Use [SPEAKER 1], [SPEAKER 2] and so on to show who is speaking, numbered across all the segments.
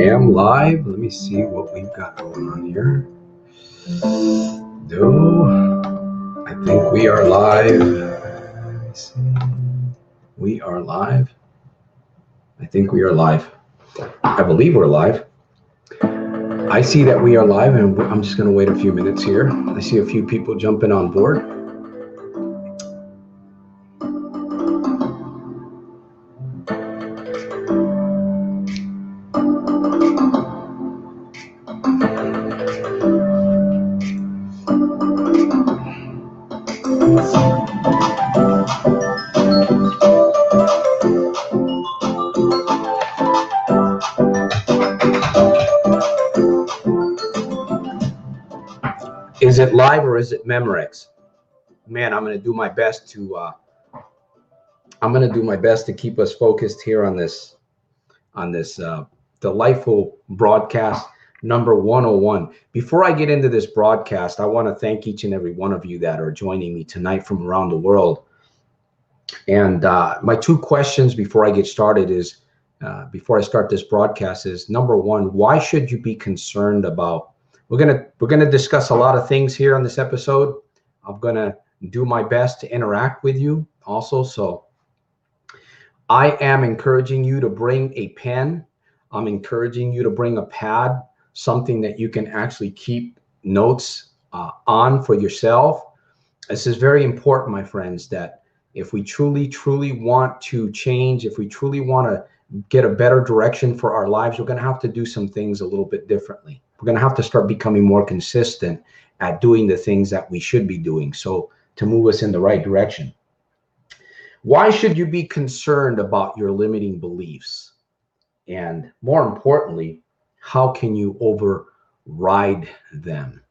[SPEAKER 1] Am live. Let me see what we've got going on here. I think we are live. Let me see. We are live. I think we are live. I believe we're live. I see that we are live, and I'm just going to wait a few minutes here. I see a few people jumping on board. Is it live or is it Memorex? Man, I'm going to do my best to keep us focused here on this delightful broadcast number 101. Before I get into this broadcast, I want to thank each and every one of you that are joining me tonight from around the world. And my two questions before I get started is, before I start this broadcast is, number one, why should you be concerned about? We're gonna discuss a lot of things here on this episode. I'm gonna do my best to interact with you also. So I am encouraging you to bring a pen. I'm encouraging you to bring a pad, something that you can actually keep notes on for yourself. This is very important, my friends, that if we truly want to change, if we truly want to get a better direction for our lives, we're going to have to do some things a little bit differently. We're going to have to start becoming more consistent at doing the things that we should be doing, so to move us in the right direction. Why should you be concerned about your limiting beliefs? And more importantly, how can you override them?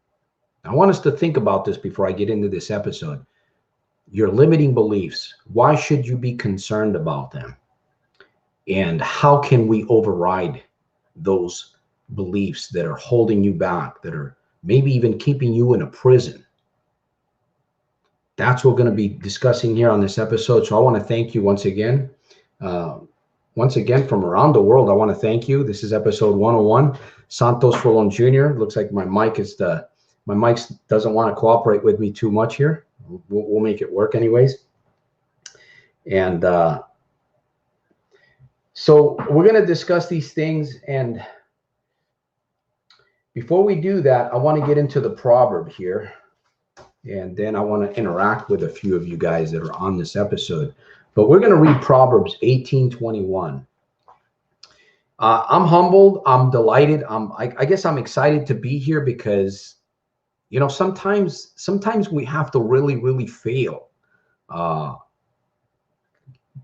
[SPEAKER 1] I want us to think about this before I get into this episode. Your limiting beliefs, why should you be concerned about them? And how can we override those beliefs that are holding you back, that are maybe even keeping you in a prison? That's what we're going to be discussing here on this episode. So I want to thank you once again. From around the world, I want to thank you. This is episode 101. Santos Jr. Looks like my mic doesn't want to cooperate with me too much here. We'll make it work anyways. And so we're going to discuss these things. And before we do that, I want to get into the proverb here. And then I want to interact with a few of you guys that are on this episode. But we're going to read Proverbs 18:21. I'm humbled. I'm delighted. I guess I'm excited to be here because, you know, sometimes we have to really fail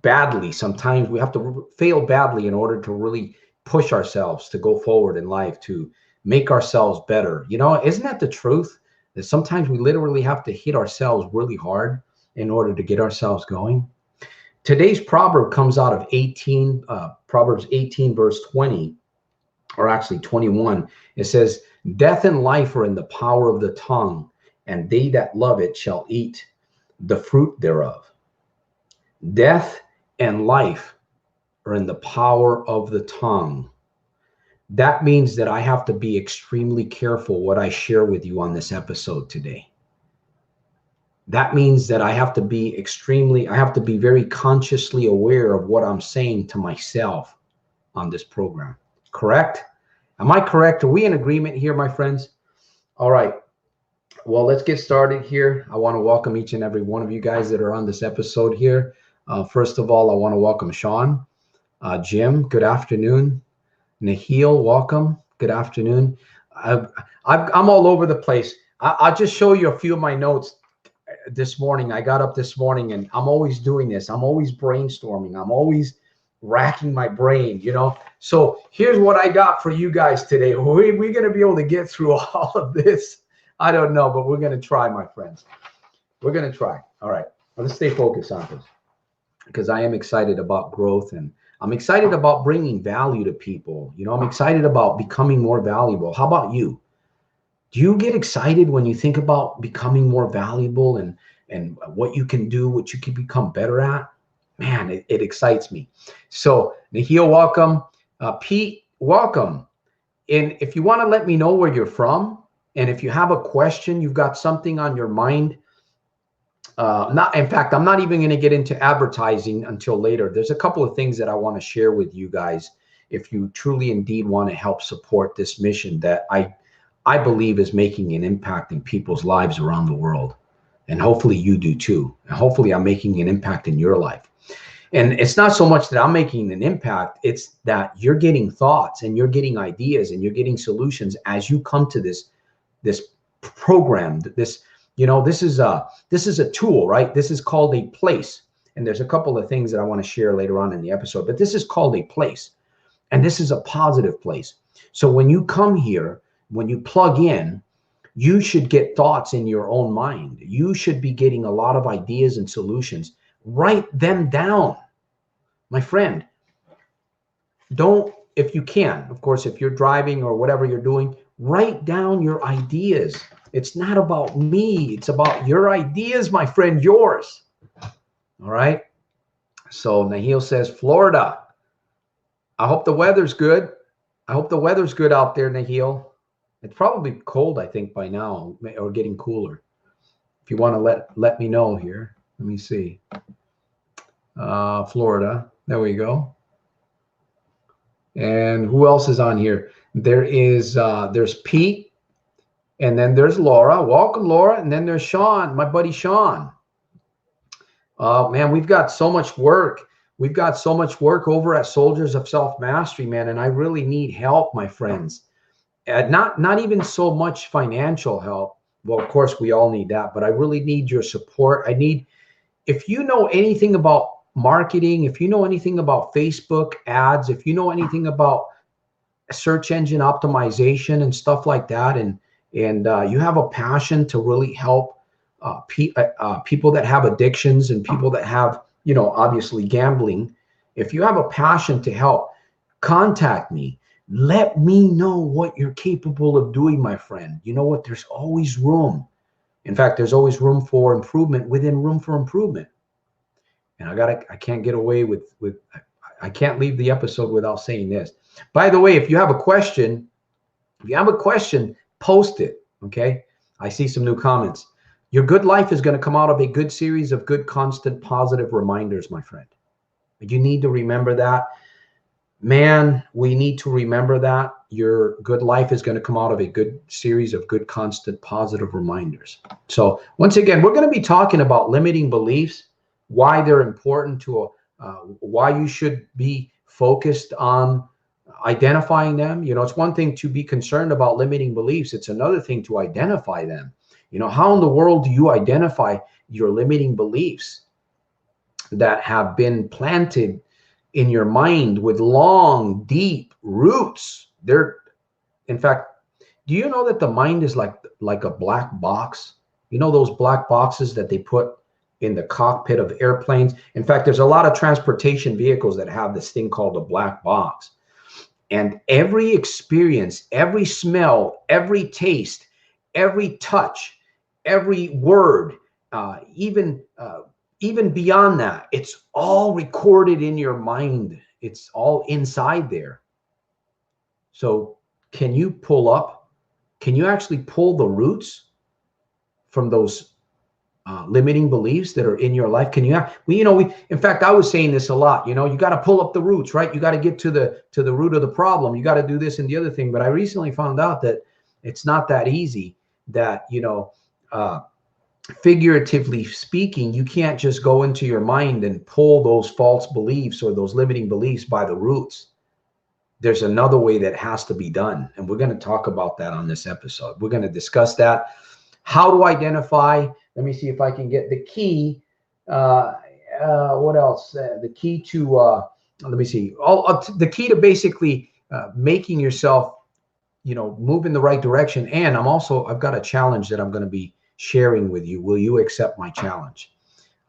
[SPEAKER 1] badly. Sometimes we have to fail badly in order to really push ourselves to go forward in life, to make ourselves better. You know, isn't that the truth? That sometimes we literally have to hit ourselves really hard in order to get ourselves going. Today's proverb comes out of Proverbs 18, verse 20, or actually 21. It says, "Death and life are in the power of the tongue, and they that love it shall eat the fruit thereof." Death and life are in the power of the tongue. That means that I have to be extremely careful what I share with you on this episode today. That means that I have to be very consciously aware of what I'm saying to myself on this program. Correct? Am I correct? Are we in agreement here, my friends? All right. Well, let's get started here. I want to welcome each and every one of you guys that are on this episode here. First of all, I want to welcome Shawn. Jim, good afternoon. Nahil, welcome. Good afternoon. I'm all over the place. I'll just show you a few of my notes this morning. I got up this morning, and I'm always doing this. I'm always brainstorming. I'm always racking my brain, you know. So here's what I got for you guys today. We're going to be able to get through all of this. I don't know, but we're going to try, my friends. We're going to try. All right. Well, let's stay focused on this, because I am excited about growth, and I'm excited about bringing value to people. You know, I'm excited about becoming more valuable. How about you? Do you get excited when you think about becoming more valuable and what you can do, what you can become better at? Man, it excites me. So Nahil, welcome. Pete, welcome. And if you want to let me know where you're from, and if you have a question, you've got something on your mind. In fact, I'm not even going to get into advertising until later. There's a couple of things that I want to share with you guys if you truly indeed want to help support this mission that I believe is making an impact in people's lives around the world. And hopefully you do too. And hopefully I'm making an impact in your life. And it's not so much that I'm making an impact, it's that you're getting thoughts and you're getting ideas and you're getting solutions as you come to this program. This is a tool, right? This is called a place. And there's a couple of things that I want to share later on in the episode, but this is called a place. And this is a positive place. So when you come here, when you plug in, you should get thoughts in your own mind. You should be getting a lot of ideas and solutions. Write them down. My friend, if you can, of course, if you're driving or whatever you're doing, write down your ideas. It's not about me. It's about your ideas, my friend, yours. All right. So Nahil says, Florida. I hope the weather's good. I hope the weather's good out there, Nahil. It's probably cold, I think, by now, or getting cooler. If you want to let me know here. Let me see. Florida. There we go. And who else is on here? There's Pete, and then there's Laura. Welcome, Laura. And then there's Shawn, my buddy Shawn. Man, we've got so much work. We've got so much work over at Soldiers of Self-Mastery, man, and I really need help, my friends. Not even so much financial help. Well, of course, we all need that, but I really need your support. If you know anything about marketing, if you know anything about Facebook ads, if you know anything about search engine optimization and stuff like that, and you have a passion to really help people that have addictions and people that have, obviously gambling, if you have a passion to help, contact me. Let me know what you're capable of doing, my friend. You know what? There's always room. In fact, there's always room for improvement within room for improvement. And I can't get away with I can't leave the episode without saying this. By the way, if you have a question, post it. Okay. I see some new comments. Your good life is going to come out of a good series of good, constant, positive reminders, my friend. You need to remember that. Man, we need to remember that. Your good life is going to come out of a good series of good, constant, positive reminders. So once again, we're going to be talking about limiting beliefs, why they're important to why you should be focused on identifying them. It's one thing to be concerned about limiting beliefs. It's another thing to identify them. How in the world do you identify your limiting beliefs that have been planted in your mind with long, deep roots? In fact, do you know that the mind is like a black box? Those black boxes that they put in the cockpit of airplanes. In fact, there's a lot of transportation vehicles that have this thing called a black box. And every experience, every smell, every taste, every touch, every word, even beyond that, it's all recorded in your mind. It's all inside there. So can you actually pull the roots from those limiting beliefs that are in your life? In fact, I was saying this a lot, you got to pull up the roots, right? You got to get to the root of the problem. You got to do this and the other thing. But I recently found out that it's not that easy, that, figuratively speaking, you can't just go into your mind and pull those false beliefs or those limiting beliefs by the roots. There's another way that has to be done. And we're going to talk about that on this episode. We're going to discuss that. How to identify. Let me see if I can get the key. What else? The key to, let me see. The key to basically making yourself, move in the right direction. And I've got a challenge that I'm going to be sharing with you. Will you accept my challenge?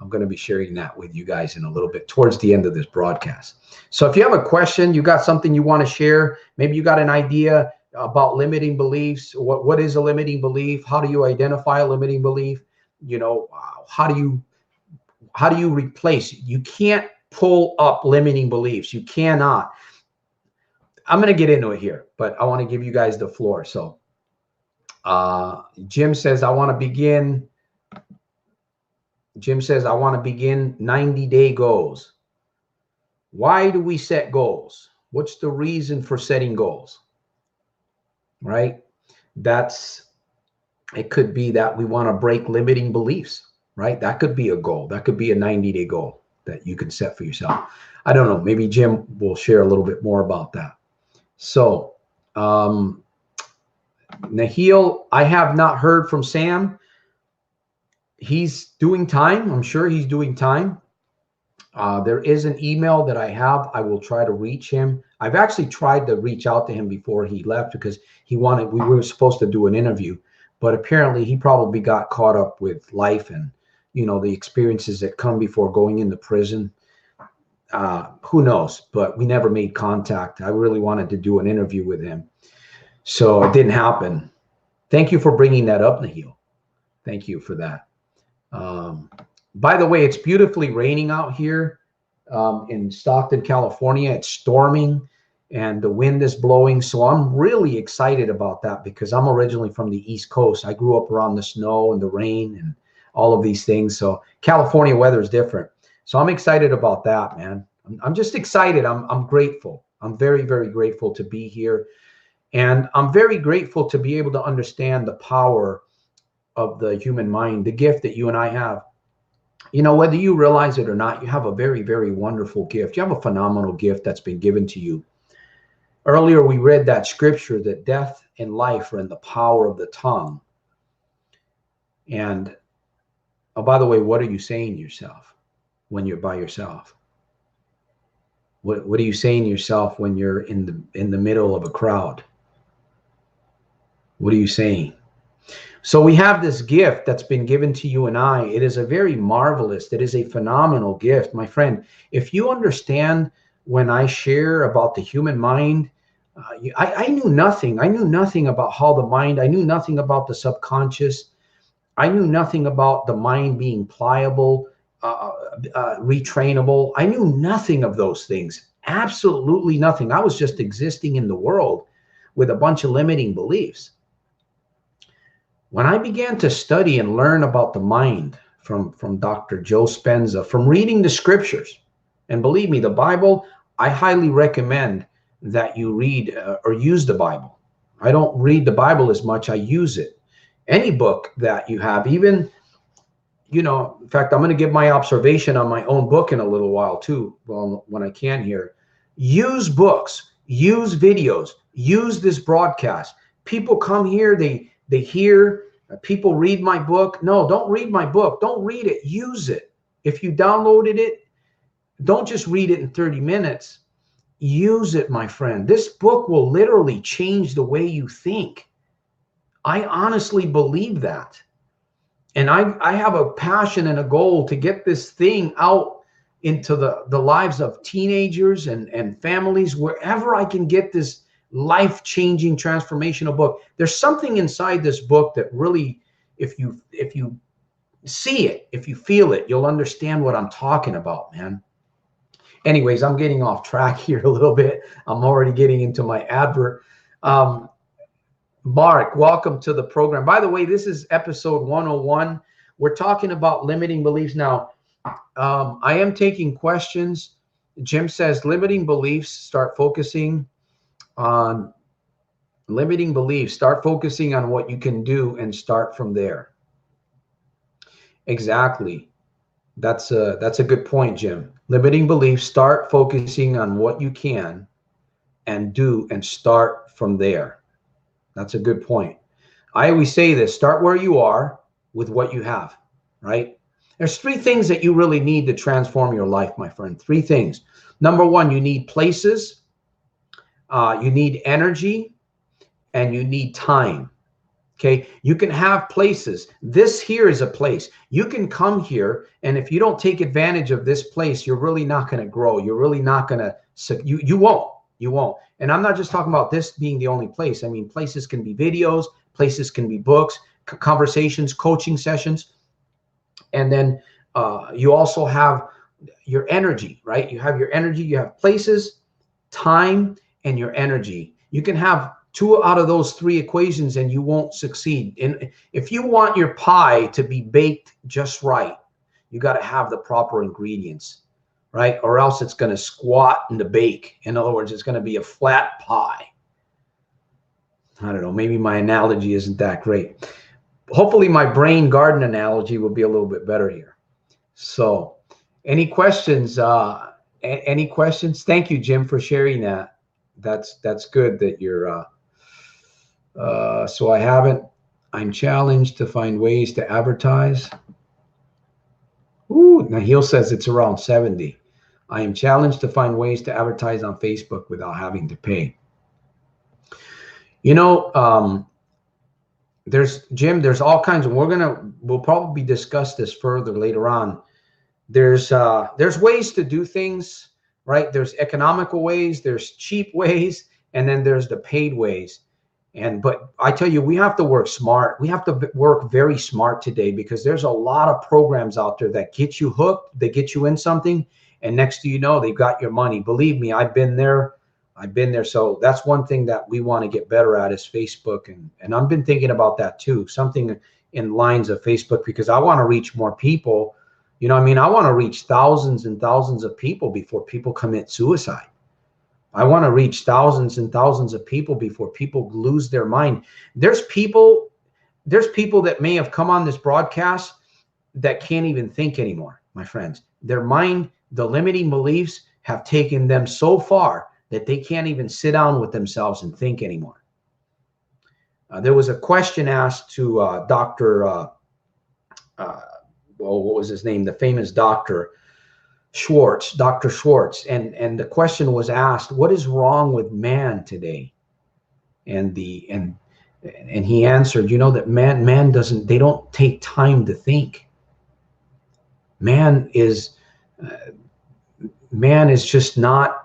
[SPEAKER 1] I'm going to be sharing that with you guys in a little bit towards the end of this broadcast. So if you have a question, you got something you want to share, maybe you got an idea about limiting beliefs. What is a limiting belief? How do you identify a limiting belief? How do you replace? You can't pull up limiting beliefs. You cannot. I'm going to get into it here, but I want to give you guys the floor. So Jim says, I want to begin. Jim says, I want to begin 90-day goals. Why do we set goals? What's the reason for setting goals? Right? It could be that we want to break limiting beliefs, right? That could be a goal. That could be a 90-day goal that you can set for yourself. I don't know. Maybe Jim will share a little bit more about that. So, Nahil, I have not heard from Sam. He's doing time. I'm sure he's doing time. There is an email that I have. I will try to reach him. I've actually tried to reach out to him before he left because we were supposed to do an interview, but apparently he probably got caught up with life and, the experiences that come before going into prison. Who knows, but we never made contact. I really wanted to do an interview with him. So it didn't happen. Thank you for bringing that up, Nahil. Thank you for that. By the way, it's beautifully raining out here in Stockton, California. It's storming and the wind is blowing. So I'm really excited about that because I'm originally from the East Coast. I grew up around the snow and the rain and all of these things. So California weather is different. So I'm excited about that, man. I'm just excited. I'm grateful. I'm very, very grateful to be here. And I'm very grateful to be able to understand the power of the human mind, the gift that you and I have. Whether you realize it or not, you have a very, very wonderful gift. You have a phenomenal gift that's been given to you. Earlier, we read that scripture that death and life are in the power of the tongue. And, oh, by the way, what are you saying to yourself when you're by yourself? What are you saying to yourself when you're in the middle of a crowd? What are you saying? So we have this gift that's been given to you and I. It is a very marvelous, it is a phenomenal gift. My friend, if you understand when I share about the human mind, I knew nothing. I knew nothing about how the mind, I knew nothing about the subconscious. I knew nothing about the mind being pliable, retrainable. I knew nothing of those things. Absolutely nothing. I was just existing in the world with a bunch of limiting beliefs. When I began to study and learn about the mind from Dr. Joe Spenza, from reading the scriptures, and believe me, the Bible, I highly recommend that you read or use the Bible. I don't read the Bible as much, I use it. Any book that you have, even, in fact, I'm going to give my observation on my own book in a little while too, well, when I can here. Use books, use videos, use this broadcast. People come here, they hear, people read my book. No, don't read my book. Don't read it. Use it. If you downloaded it, don't just read it in 30 minutes. Use it, my friend. This book will literally change the way you think. I honestly believe that. And I have a passion and a goal to get this thing out into the lives of teenagers and families, wherever I can get this life-changing transformational book. There's something inside this book that really, if you see it, if you feel it, you'll understand what I'm talking about, man. Anyways, I'm getting off track here a little bit. I'm already getting into my advert. Mark, welcome to the program. By the way, this is episode 101. We're talking about limiting beliefs. Now, I am taking questions. Jim says limiting beliefs, start focusing on limiting beliefs. Start focusing on what you can do and start from there. Exactly. That's a good point, Jim. Limiting beliefs, start focusing on what you can and do and start from there. That's a good point. I always say this, start where you are with what you have, right? There's 3 things that you really need to transform your life, my friend. 3 things. Number 1, you need places, you need energy, and you need time. Okay, you can have places. This here is a place. You can come here, and if you don't take advantage of this place, you're really not going to grow. You're really not going to, you won't. You won't. And I'm not just talking about this being the only place. I mean, places can be videos, places can be books, conversations, coaching sessions. And then you also have your energy, right? You have your energy, you have places, time, and your energy. You can have 2 out of those 3 equations and you won't succeed. And if you want your pie to be baked just right, you got to have the proper ingredients, right? Or else it's going to squat in the bake. In other words, it's going to be a flat pie. I don't know, maybe my analogy isn't that great. Hopefully my brain garden analogy will be a little bit better here. So any questions? Any questions? Thank you, Jim, for sharing that. That's good that you're, so I'm challenged to find ways to advertise. Ooh, Nahil says it's around 70. I am challenged to find ways to advertise on Facebook without having to pay. You know, Jim, there's all kinds of, we'll probably discuss this further later on. There's ways to do things, right? There's economical ways, there's cheap ways, and then there's the paid ways. But I tell you, we have to work smart. We have to work very smart today, because there's a lot of programs out there that get you hooked. They get you in something, and next thing you know, they've got your money. Believe me, I've been there. So that's one thing that we want to get better at is Facebook. And I've been thinking about that too, something in lines of Facebook, because I want to reach more people. You know what I mean? I want to reach thousands and thousands of people before people commit suicide. I want to reach thousands and thousands of people before people lose their mind. There's people that may have come on this broadcast that can't even think anymore, my friends. Their mind, the limiting beliefs have taken them so far that they can't even sit down with themselves and think anymore. There was a question asked to Dr. What was his name? The famous doctor, Dr. Schwartz. And the question was asked, what is wrong with man today? And he answered, you know, that they don't take time to think. Man is just not,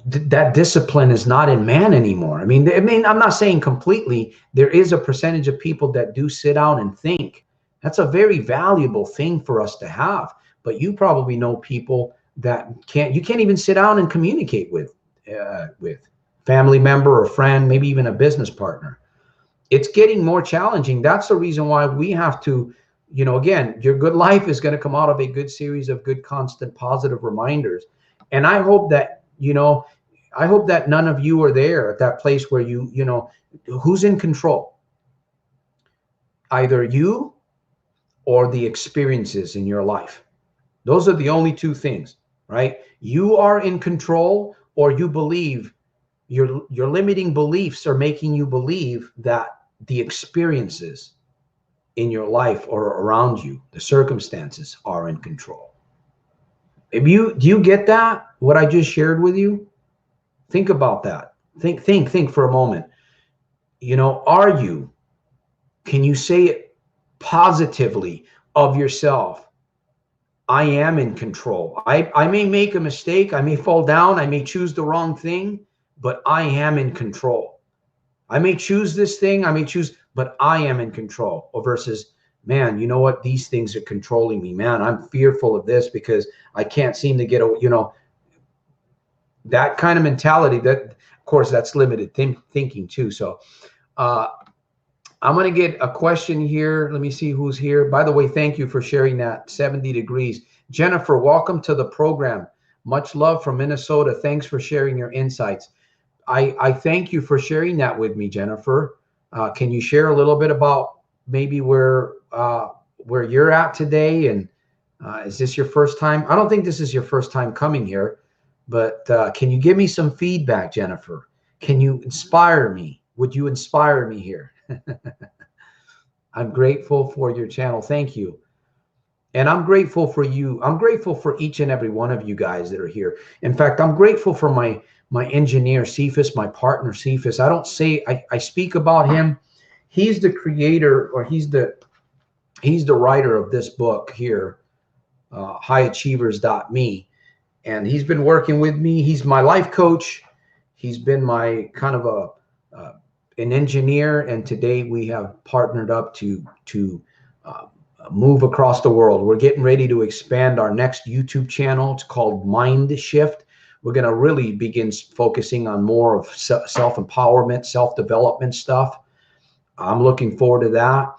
[SPEAKER 1] that discipline is not in man anymore. I mean, I'm not saying completely. There is a percentage of people that do sit down and think. That's a very valuable thing for us to have. But you probably know people that you can't even sit down and communicate with family member or friend, maybe even a business partner. It's getting more challenging. That's the reason why we have to, you know, again, your good life is going to come out of a good series of good, constant, positive reminders. And I hope that, you know, I hope that none of you are there at that place where you know, who's in control? Either you or the experiences in your life. Those are the only 2 things, right? You are in control, or you believe your limiting beliefs are making you believe that the experiences in your life or around you, the circumstances, are in control. Do you get that? What I just shared with you? Think about that. Think for a moment. You know, can you say it positively of yourself? I am in control. I may make a mistake. I may fall down. I may choose the wrong thing, but I am in control. I may choose this thing. But I am in control. Or versus, man, you know what? These things are controlling me. Man, I'm fearful of this because I can't seem to get, you know, that kind of mentality. That, of course, that's limited thinking too. So I'm going to get a question here. Let me see who's here. By the way, thank you for sharing that 70 degrees. Jennifer, welcome to the program. Much love from Minnesota. Thanks for sharing your insights. I thank you for sharing that with me, Jennifer. Can you share a little bit about maybe where you're at today? And is this your first time? I don't think this is your first time coming here, but can you give me some feedback, Jennifer? Can you inspire me? Would you inspire me here? I'm grateful for your channel. Thank you. And I'm grateful for you. I'm grateful for each and every one of you guys that are here. In fact, I'm grateful for my engineer, Cephas, my partner, Cephas. I speak about him. He's the creator, or he's the writer of this book here, highachievers.me. And he's been working with me. He's my life coach. He's been my kind of an engineer, and today we have partnered up to move across the world. We're getting ready to expand our next YouTube channel. It's called Mind Shift. We're going to really begin focusing on more of self-empowerment, self-development stuff. I'm looking forward to that.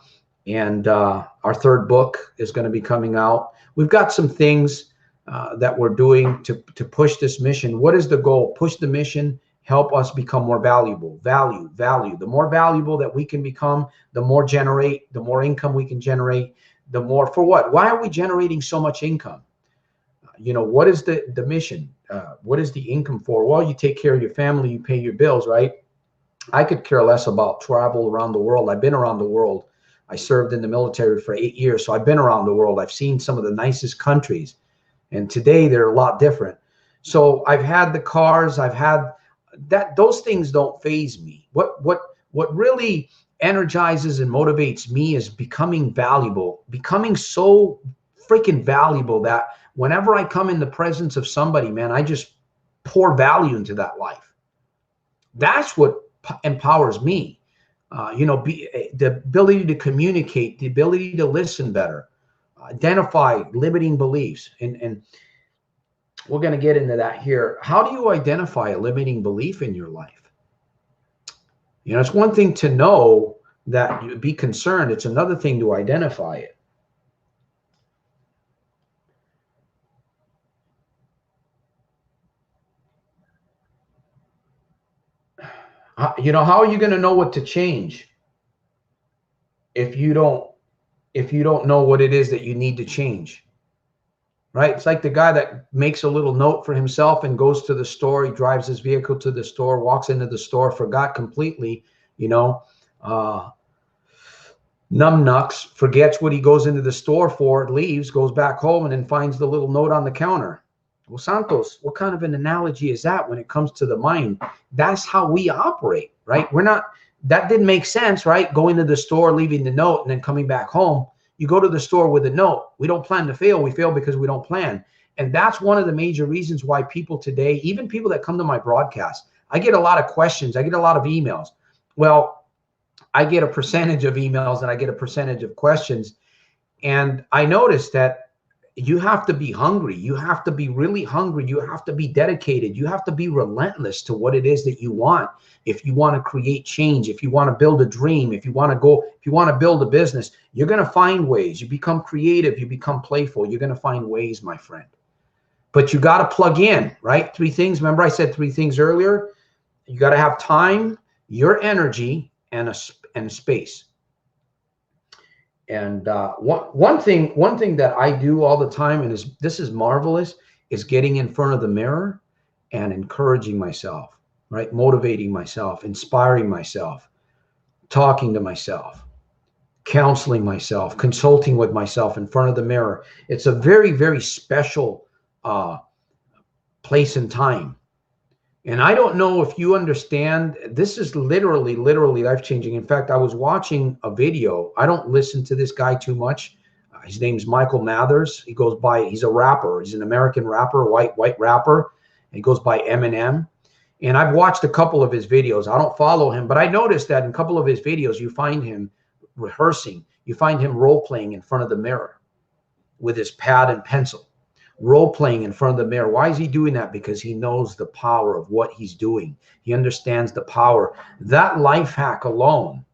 [SPEAKER 1] And our third book is going to be coming out. We've got some things that we're doing to push this mission. What is the goal? Push the mission, help us become more valuable. Value. The more valuable that we can become, the more income we can generate, the more, for what? Why are we generating so much income? You know, what is the mission? What is the income for? Well, you take care of your family, you pay your bills, right? I could care less about travel around the world. I've been around the world. I served in the military for 8 years, so I've been around the world. I've seen some of the nicest countries, and today they're a lot different. So I've had the cars, I've had that. Those things don't faze me. What really energizes and motivates me is becoming valuable, becoming so freaking valuable that whenever I come in the presence of somebody, man, I just pour value into that life. That's what empowers me. You know, the ability to communicate, the ability to listen better, identify limiting beliefs. And we're going to get into that here. How do you identify a limiting belief in your life? You know, it's one thing to know that you be concerned. It's another thing to identify it. You know, how are you going to know what to change if you don't know what it is that you need to change? Right? It's like the guy that makes a little note for himself and goes to the store. He drives his vehicle to the store, walks into the store, forgot completely, you know, numbnuts, forgets what he goes into the store for, leaves, goes back home, and then finds the little note on the counter. Well, Santos, what kind of an analogy is that when it comes to the mind? That's how we operate, right? We're not, that didn't make sense, right? Going to the store, leaving the note, and then coming back home. You go to the store with a note. We don't plan to fail. We fail because we don't plan. And that's one of the major reasons why people today, even people that come to my broadcast, I get a lot of questions. I get a lot of emails. Well, I get a percentage of emails and I get a percentage of questions. And I noticed that you have to be hungry. You have to be really hungry. You have to be dedicated. You have to be relentless to what it is that you want. If you want to create change, if you want to build a dream, if you want to build a business, you're going to find ways. You become creative. You become playful. You're going to find ways, my friend. But you got to plug in, right? 3 things. Remember I said 3 things earlier? You got to have time, your energy, and a space. And one thing that I do all the time, and this is marvelous, is getting in front of the mirror and encouraging myself, right? Motivating myself, inspiring myself, talking to myself, counseling myself, consulting with myself in front of the mirror. It's a very, very special place and time. And I don't know if you understand, this is literally life-changing. In fact, I was watching a video. I don't listen to this guy too much. His name's Michael Mathers. He goes by, he's a rapper. He's an American rapper, white rapper. He goes by Eminem. And I've watched a couple of his videos. I don't follow him, but I noticed that in a couple of his videos, you find him rehearsing. You find him role-playing in front of the mirror with his pad and pencil. Role-playing in front of the mirror. Why is he doing that? Because he knows the power of what he's doing. He understands the power. That life hack alone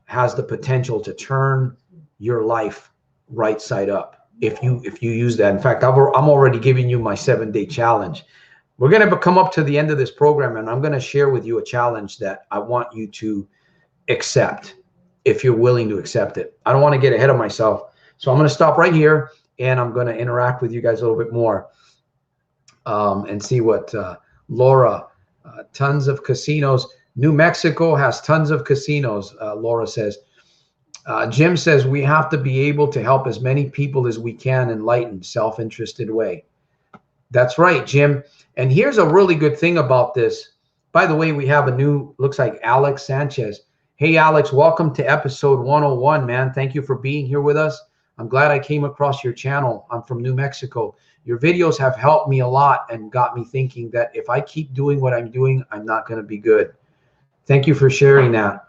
[SPEAKER 1] has the potential to turn your life right side up if you use that. In fact, I'm already giving you my 7-day challenge. We're going to come up to the end of this program, and I'm going to share with you a challenge that I want you to accept if you're willing to accept it. I don't want to get ahead of myself, so I'm going to stop right here. And I'm going to interact with you guys a little bit more and see what Laura, tons of casinos. New Mexico has tons of casinos, Laura says. Jim says we have to be able to help as many people as we can enlighten, self-interested way. That's right, Jim. And here's a really good thing about this. By the way, we have a new, looks like Alex Sanchez. Hey, Alex, welcome to episode 101, man. Thank you for being here with us. I'm glad I came across your channel. I'm from New Mexico. Your videos have helped me a lot and got me thinking that if I keep doing what I'm doing, I'm not going to be good. Thank you for sharing that.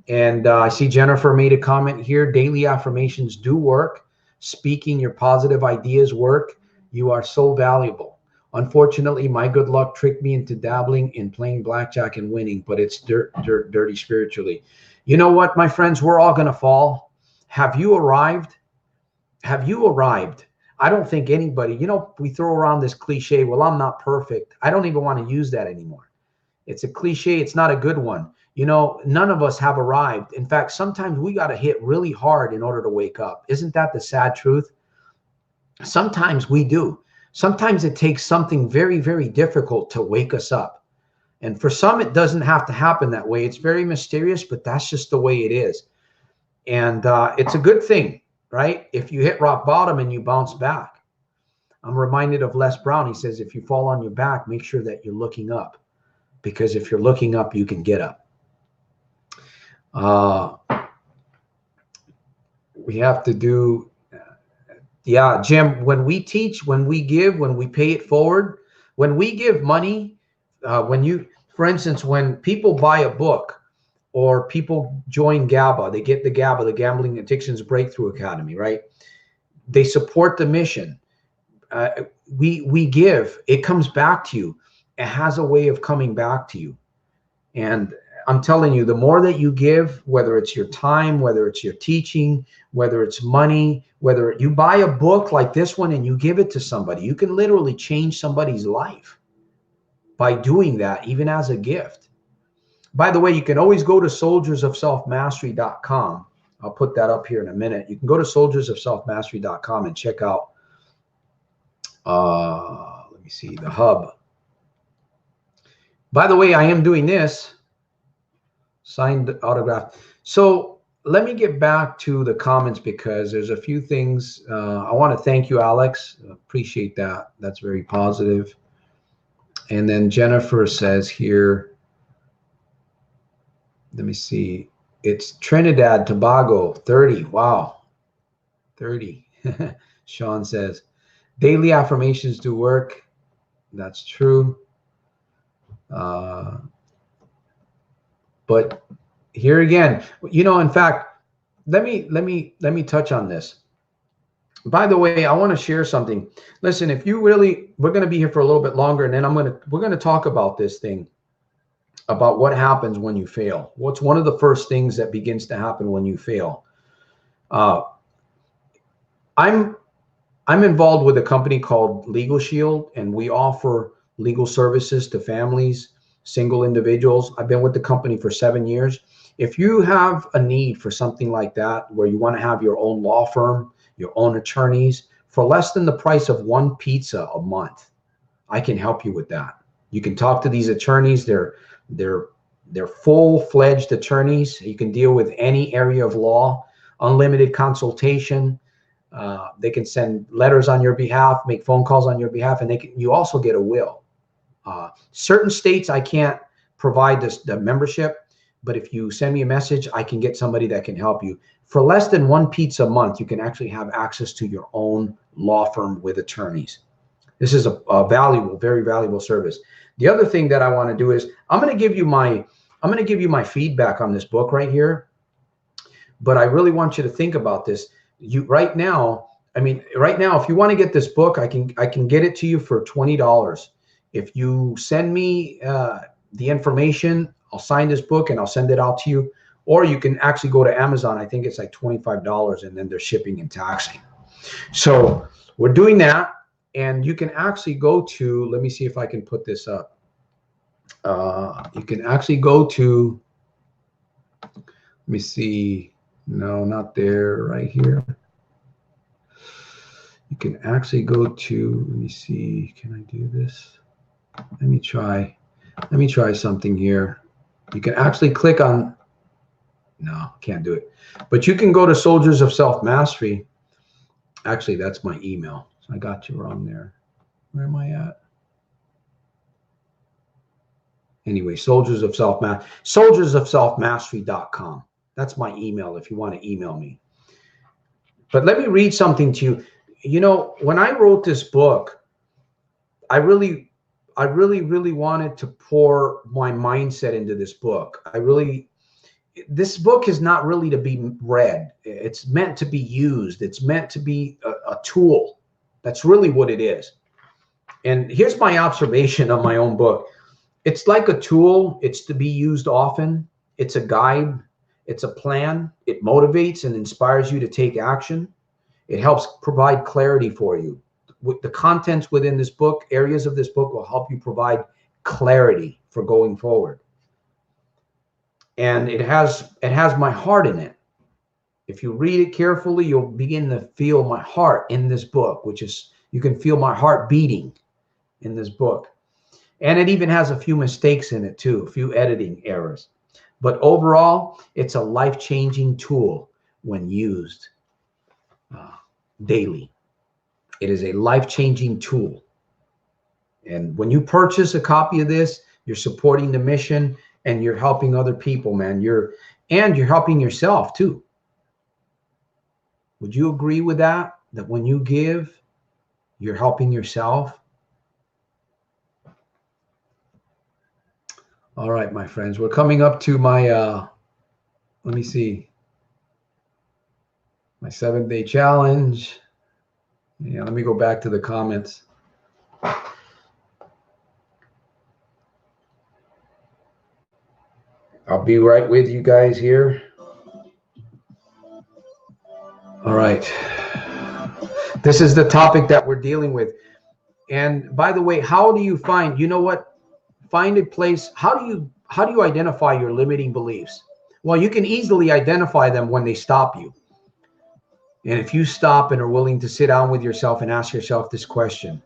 [SPEAKER 1] And I see Jennifer made a comment here. Daily affirmations do work. Speaking your positive ideas work. You are so valuable. Unfortunately, my good luck tricked me into dabbling in playing blackjack and winning, but it's dirty spiritually. You know what, my friends? We're all going to fall. Have you arrived? Have you arrived? I don't think anybody, you know, we throw around this cliche, well, I'm not perfect. I don't even want to use that anymore. It's a cliche. It's not a good one. You know, none of us have arrived. In fact, sometimes we got to hit really hard in order to wake up. Isn't that the sad truth? Sometimes we do. Sometimes it takes something very, very difficult to wake us up. And for some, it doesn't have to happen that way. It's very mysterious, but that's just the way it is. And it's a good thing, right? If you hit rock bottom and you bounce back. I'm reminded of Les Brown. He says, if you fall on your back, make sure that you're looking up. Because if you're looking up, you can get up. We have to do, yeah, Jim, when we teach, when we give, when we pay it forward, when we give money, for instance, when people buy a book or people join GABA, they get the GABA, the Gambling Addictions Breakthrough Academy, right? They support the mission. We give, it comes back to you. It has a way of coming back to you. And I'm telling you, the more that you give, whether it's your time, whether it's your teaching, whether it's money, whether you buy a book like this one and you give it to somebody, you can literally change somebody's life by doing that, even as a gift. By the way, you can always go to soldiersofselfmastery.com. I'll put that up here in a minute. You can go to soldiersofselfmastery.com and check out, let me see, the hub. By the way, I am doing this. Signed autograph. So let me get back to the comments because there's a few things. I want to thank you, Alex. Appreciate that. That's very positive. And then Jennifer says here, let me see. It's Trinidad, Tobago, 30. Wow. 30. Shawn says, daily affirmations do work. That's true. But here again, you know, in fact, let me touch on this. By the way, I want to share something. Listen, if you really, we're going to be here for a little bit longer, and then we're going to talk about this thing, about what happens when you fail. What's one of the first things that begins to happen when you fail? I'm involved with a company called Legal Shield, and we offer legal services to families, single individuals. I've been with the company for 7 years. If you have a need for something like that, where you want to have your own law firm, your own attorneys, for less than the price of one pizza a month, I can help you with that. You can talk to these attorneys. They're full-fledged attorneys. You can deal with any area of law, unlimited consultation. They can send letters on your behalf, make phone calls on your behalf, and you also get a will. Certain states I can't provide the membership, but if you send me a message, I can get somebody that can help you. For less than one pizza a month, you can actually have access to your own law firm with attorneys. This is a valuable, very valuable service. The other thing that I want to do is I'm going to give you my feedback on this book right here. But I really want you to think about this. Right now, if you want to get this book, I can get it to you for $20. If you send me the information, I'll sign this book and I'll send it out to you. Or you can actually go to Amazon. I think it's like $25, and then they're shipping and taxing. So we're doing that. And you can actually go to, let me see if I can put this up. You can actually go to, let me see. No, not there, right here. You can actually go to, let me see, can I do this? Let me try something here. You can actually click on, no, can't do it. But you can go to Soldiers of Self-Mastery. Actually, that's my email. So I got you wrong there. Where am I at? Anyway, soldiersofselfmastery.com. That's my email if you want to email me. But let me read something to you. You know, when I wrote this book, I really wanted to pour my mindset into this book. This book is not really to be read. It's meant to be used. It's meant to be a tool. That's really what it is. And here's my observation of my own book. It's like a tool. It's to be used often. It's a guide. It's a plan. It motivates and inspires you to take action. It helps provide clarity for you. With the contents within this book, areas of this book will help you provide clarity for going forward. And it has my heart in it. If you read it carefully, you'll begin to feel my heart in this book, which is, you can feel my heart beating in this book. And it even has a few mistakes in it too, a few editing errors. But overall, it's a life-changing tool when used daily. It is a life-changing tool. And when you purchase a copy of this, you're supporting the mission and you're helping other people, man. You're helping yourself too. Would you agree with that? That when you give, you're helping yourself? All right, my friends, we're coming up to my, let me see, my 7-day challenge. Yeah, let me go back to the comments. I'll be right with you guys here. All right. This is the topic that we're dealing with. And by the way, how do you find, you know what? Find a place. How do you identify your limiting beliefs? Well, you can easily identify them when they stop you. And if you stop and are willing to sit down with yourself and ask yourself this question,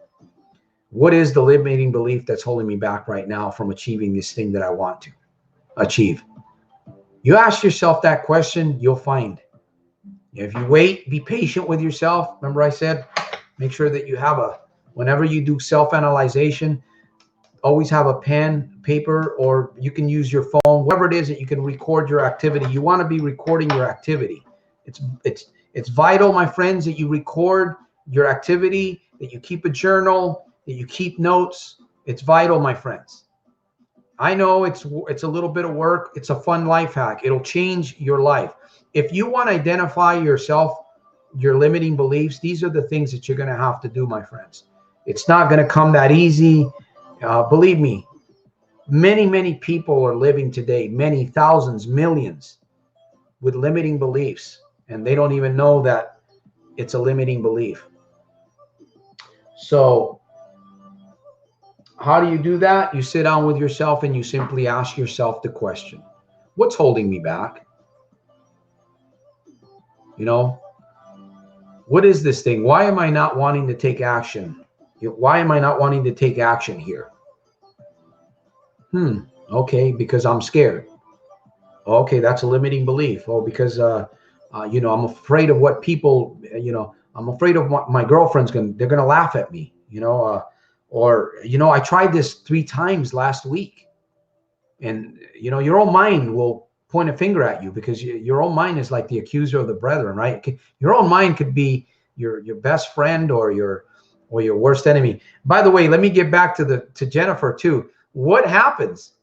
[SPEAKER 1] what is the limiting belief that's holding me back right now from achieving this thing that I want to achieve? You ask yourself that question, you'll find. If you wait, be patient with yourself. Remember I said, make sure that you have whenever you do self-analyzation, always have a pen, paper, or you can use your phone, whatever it is that you can record your activity. You want to be recording your activity. It's vital, my friends, that you record your activity, that you keep a journal, that you keep notes. It's vital, my friends. I know it's a little bit of work. It's a fun life hack. It'll change your life. If you want to identify yourself, your limiting beliefs, these are the things that you're going to have to do, my friends. It's not going to come that easy. Believe me, many people are living today, many thousands, millions, with limiting beliefs, and they don't even know that it's a limiting belief. So how do you do that? You sit down with yourself and you simply ask yourself the question, what's holding me back? You know, what is this thing? Why am I not wanting to take action? Why am I not wanting to take action here? Okay, because I'm scared. Okay, that's a limiting belief. Oh, because you know, I'm afraid of what people, you know, I'm afraid of what my girlfriend's they're gonna laugh at me, you know, or you know, I tried this 3 times last week, and you know, your own mind will point a finger at you, because your own mind is like the accuser of the brethren, right? Your own mind could be your best friend or your worst enemy. By the way, let me get back to Jennifer too. What happens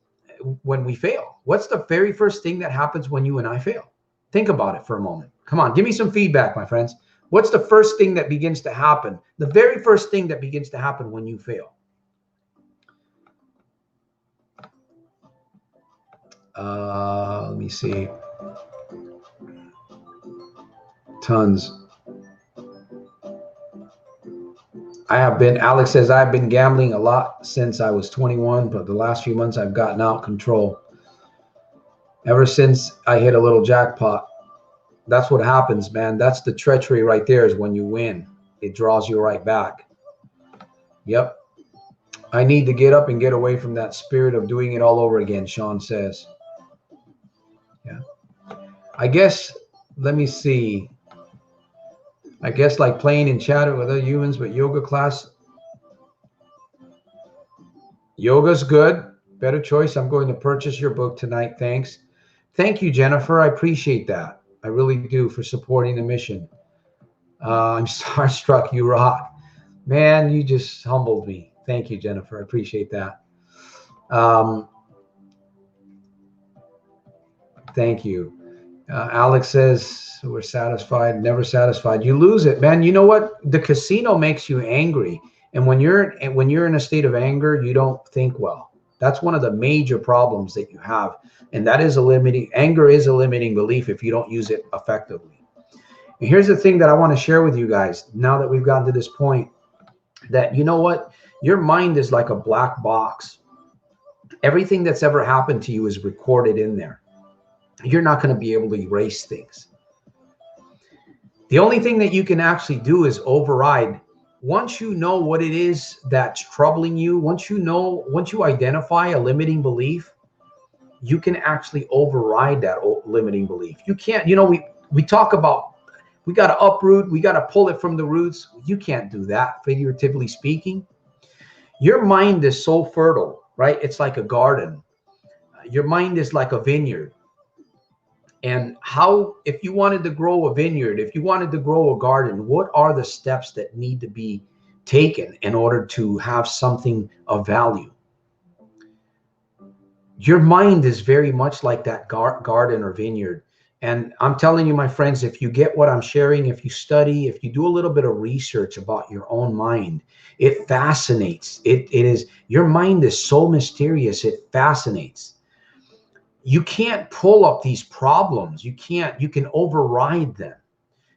[SPEAKER 1] when we fail? What's the very first thing that happens when you and I fail? Think about it for a moment. Come on, give me some feedback, my friends. What's the first thing that begins to happen? The very first thing that begins to happen when you fail? Let me see. Tons. Alex says, I've been gambling a lot since I was 21, but the last few months I've gotten out of control. Ever since I hit a little jackpot. That's what happens, man. That's the treachery right there, is when you win. It draws you right back. Yep. I need to get up and get away from that spirit of doing it all over again, Shawn says. Yeah. I guess, let me see. I guess like playing and chatting with other humans, but yoga class. Yoga's good. Better choice. I'm going to purchase your book tonight. Thanks. Thank you, Jennifer. I appreciate that. I really do, for supporting the mission. I'm starstruck. You rock. Man, you just humbled me. Thank you, Jennifer. I appreciate that. Thank you. Alex says, we're satisfied, never satisfied. You lose it, man. You know what? The casino makes you angry. And when you're in a state of anger, you don't think well. That's one of the major problems that you have. And that is anger is a limiting belief if you don't use it effectively. And here's the thing that I want to share with you guys now that we've gotten to this point, that you know what? Your mind is like a black box. Everything that's ever happened to you is recorded in there. You're not going to be able to erase things. The only thing that you can actually do is override. Once you know what it is that's troubling you, once you identify a limiting belief, you can actually override that limiting belief. You can't, we talk about, we got to uproot, we got to pull it from the roots. You can't do that, figuratively speaking. Your mind is so fertile, right? It's like a garden. Your mind is like a vineyard. And if you wanted to grow a vineyard, if you wanted to grow a garden, what are the steps that need to be taken in order to have something of value? Your mind is very much like that garden or vineyard. And I'm telling you, my friends, if you get what I'm sharing, if you study, if you do a little bit of research about your own mind, it fascinates. Your mind is so mysterious. It fascinates. You can't pull up these problems. You can override them.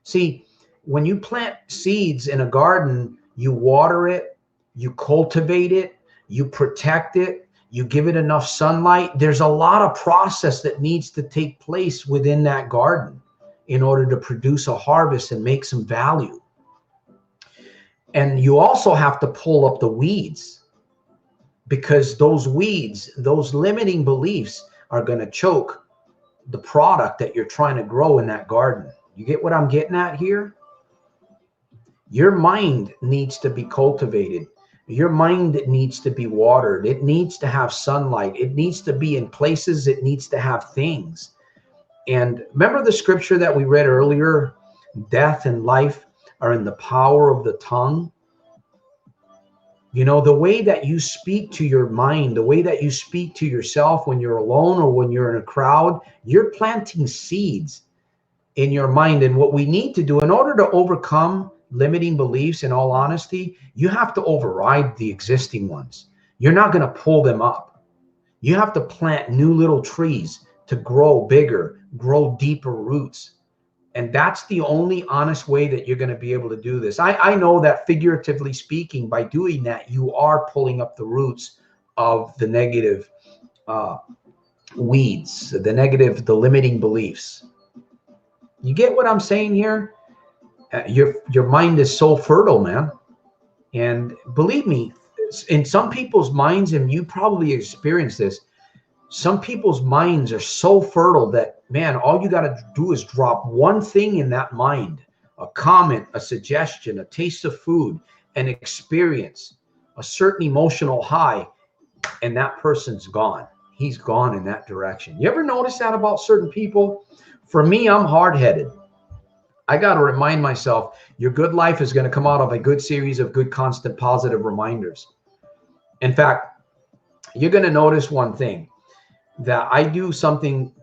[SPEAKER 1] See, when you plant seeds in a garden, you water it, you cultivate it, you protect it, you give it enough sunlight. There's a lot of process that needs to take place within that garden in order to produce a harvest and make some value. And you also have to pull up the weeds, because those weeds, those limiting beliefs, are going to choke the product that you're trying to grow in that garden. You get what I'm getting at here? Your mind needs to be cultivated. Your mind needs to be watered. It needs to have sunlight. It needs to be in places. It needs to have things. And remember the scripture that we read earlier, death and life are in the power of the tongue. The way that you speak to your mind, the way that you speak to yourself when you're alone or when you're in a crowd, you're planting seeds in your mind. And what we need to do in order to overcome limiting beliefs, in all honesty, you have to override the existing ones. You're not going to pull them up. You have to plant new little trees to grow bigger, grow deeper roots. And that's the only honest way that you're going to be able to do this. I know that figuratively speaking, by doing that, you are pulling up the roots of the negative weeds, the limiting beliefs. You get what I'm saying here? Your mind is so fertile, man. And believe me, in some people's minds, and you probably experienced this, some people's minds are so fertile that, man, all you got to do is drop one thing in that mind, a comment, a suggestion, a taste of food, an experience, a certain emotional high, and that person's gone. He's gone in that direction. You ever notice that about certain people? For me, I'm hard-headed. I got to remind myself, your good life is going to come out of a good series of good, constant, positive reminders. In fact, you're going to notice one thing, that I do something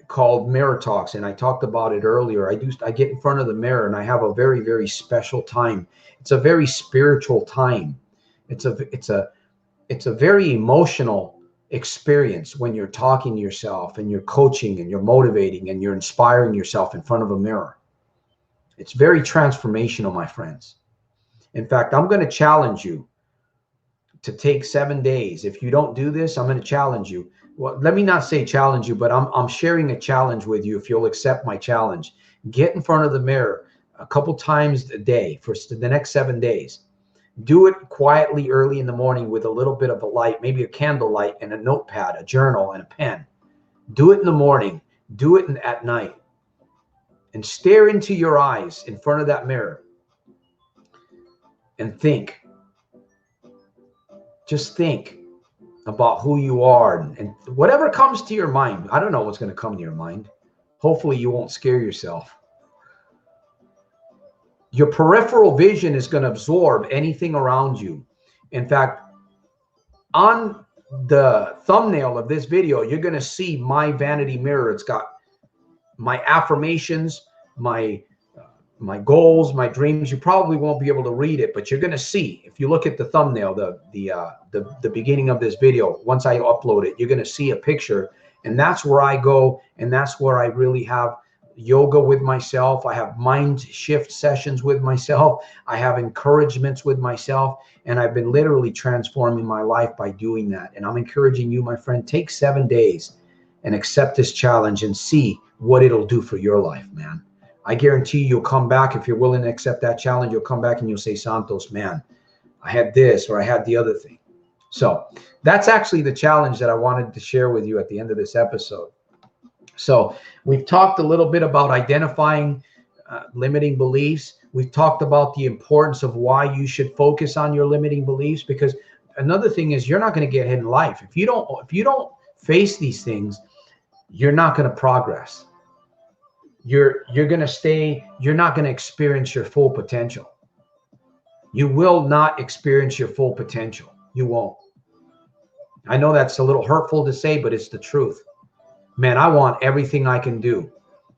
[SPEAKER 1] called mirror talks, and I talked about it earlier. I get in front of the mirror and I have a very, very special time. It's a very spiritual time. It's a very emotional experience when you're talking to yourself and you're coaching and you're motivating and you're inspiring yourself in front of a mirror. It's very transformational, my friends. In fact, I'm going to challenge you to take 7 days. If you don't do this, I'm going to challenge you. Well, let me not say challenge you, but I'm sharing a challenge with you if you'll accept my challenge. Get in front of the mirror a couple times a day for the next 7 days. Do it quietly early in the morning with a little bit of a light, maybe a candle light and a notepad, a journal, and a pen. Do it in the morning. Do it at night. And stare into your eyes in front of that mirror and think. Just think about who you are, and whatever comes to your mind. I don't know what's going to come to your mind. Hopefully you won't scare yourself. Your peripheral vision is going to absorb anything around you. In fact, on the thumbnail of this video, you're going to see my vanity mirror. It's got my affirmations, my my goals, my dreams. You probably won't be able to read it, but you're going to see, if you look at the thumbnail, the beginning of this video, once I upload it, you're going to see a picture, and that's where I go, and that's where I really have yoga with myself. I have mind shift sessions with myself. I have encouragements with myself, and I've been literally transforming my life by doing that. And I'm encouraging you, my friend, take 7 days and accept this challenge and see what it'll do for your life, man. I guarantee you'll come back. If you're willing to accept that challenge, you'll come back and you'll say, Santos, man, I had this or I had the other thing. So that's actually the challenge that I wanted to share with you at the end of this episode. So we've talked a little bit about identifying limiting beliefs. We've talked about the importance of why you should focus on your limiting beliefs, because another thing is you're not going to get ahead in life. If you don't face these things, you're not going to progress. You're going to stay, you're not going to experience your full potential. You will not experience your full potential. You won't. I know that's a little hurtful to say, but it's the truth. Man, I want everything I can do.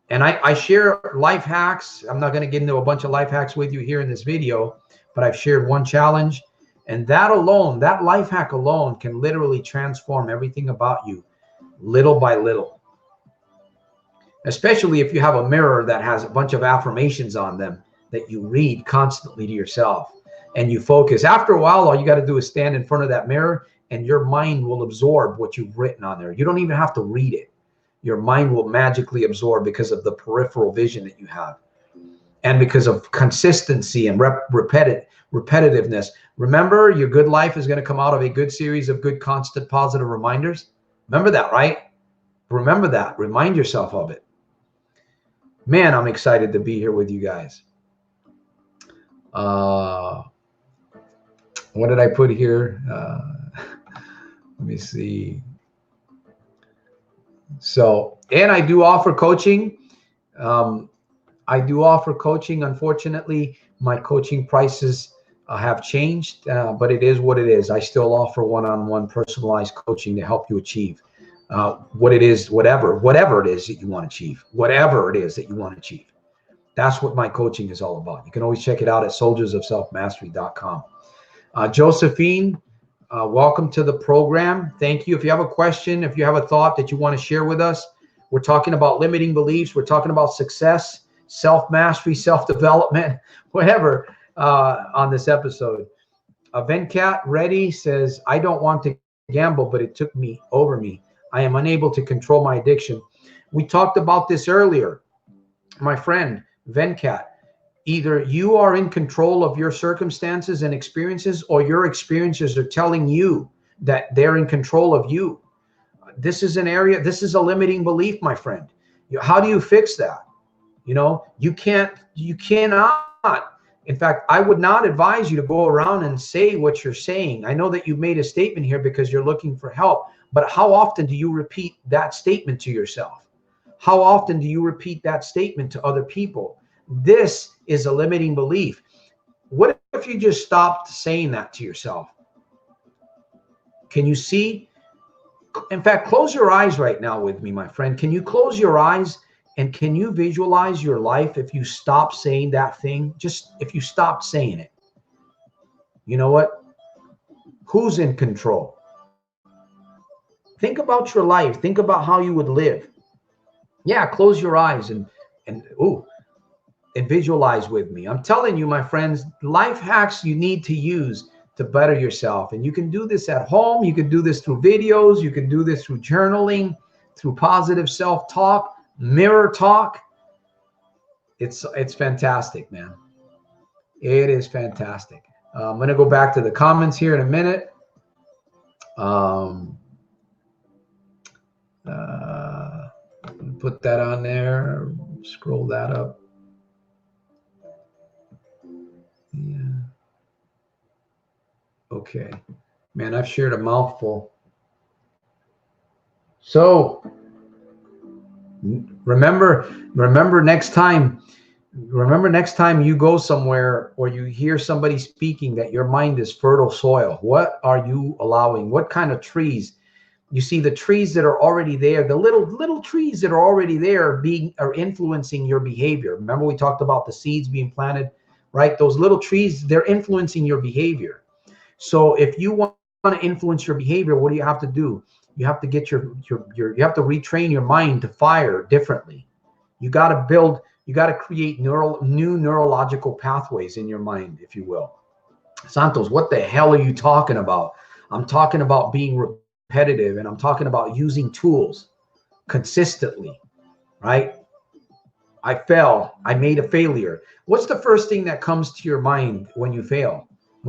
[SPEAKER 1] And I share life hacks. I'm not going to get into a bunch of life hacks with you here in this video, but I've shared one challenge. And that alone, that life hack alone can literally transform everything about you little by little. Especially if you have a mirror that has a bunch of affirmations on them that you read constantly to yourself and you focus. After a while, all you got to do is stand in front of that mirror and your mind will absorb what you've written on there. You don't even have to read it. Your mind will magically absorb because of the peripheral vision that you have and because of consistency and repetitiveness. Remember, your good life is going to come out of a good series of good, constant, positive reminders. Remember that, right? Remember that. Remind yourself of it. Man, I'm excited to be here with you guys. What did I put here? Let me see. So, and I do offer coaching. I do offer coaching. Unfortunately, my coaching prices have changed, but it is what it is. I still offer one-on-one personalized coaching to help you achieve what it is, whatever it is that you want to achieve, whatever it is that you want to achieve. That's what my coaching is all about. You can always check it out at soldiersofselfmastery.com. Josephine, welcome to the program. Thank you. If you have a question, if you have a thought that you want to share with us, we're talking about limiting beliefs. We're talking about success, self-mastery, self-development, whatever on this episode. Venkat Reddy says, I don't want to gamble, but it took me over me. I am unable to control my addiction. We talked about this earlier. My friend, Venkat, either you are in control of your circumstances and experiences, or your experiences are telling you that they're in control of you. This is an area, this is a limiting belief, my friend. How do you fix that? You cannot. In fact, I would not advise you to go around and say what you're saying. I know that you made a statement here because you're looking for help, but how often do you repeat that statement to yourself? How often do you repeat that statement to other people? This is a limiting belief. What if you just stopped saying that to yourself? Can you see? In fact, close your eyes right now with me, my friend. Can you close your eyes and can you visualize your life if you stop saying that thing? Just if you stopped saying it. You know what? Who's in control? Think about your life. Think about how you would live. Yeah, close your eyes and visualize with me. I'm telling you, my friends, life hacks you need to use to better yourself. And you can do this at home. You can do this through videos. You can do this through journaling, through positive self-talk, mirror talk. It's fantastic, man. It is fantastic. I'm going to go back to the comments here in a minute. Put that on there. Scroll that up. Yeah. Okay. Man, I've shared a mouthful. So remember next time you go somewhere or you hear somebody speaking that your mind is fertile soil. What are you allowing? What kind of trees? You see the trees that are already there, the little trees that are already there are influencing your behavior. Remember we talked about the seeds being planted, right? Those little trees, they're influencing your behavior. So if you want to influence your behavior, what do you have to do? You have to get you have to retrain your mind to fire differently. You got to create new neurological pathways in your mind, if you will. Santos, what the hell are you talking about? I'm talking about being repetitive, and I'm talking about using tools consistently, right? I fell. I made a failure. What's the first thing that comes to your mind when you fail?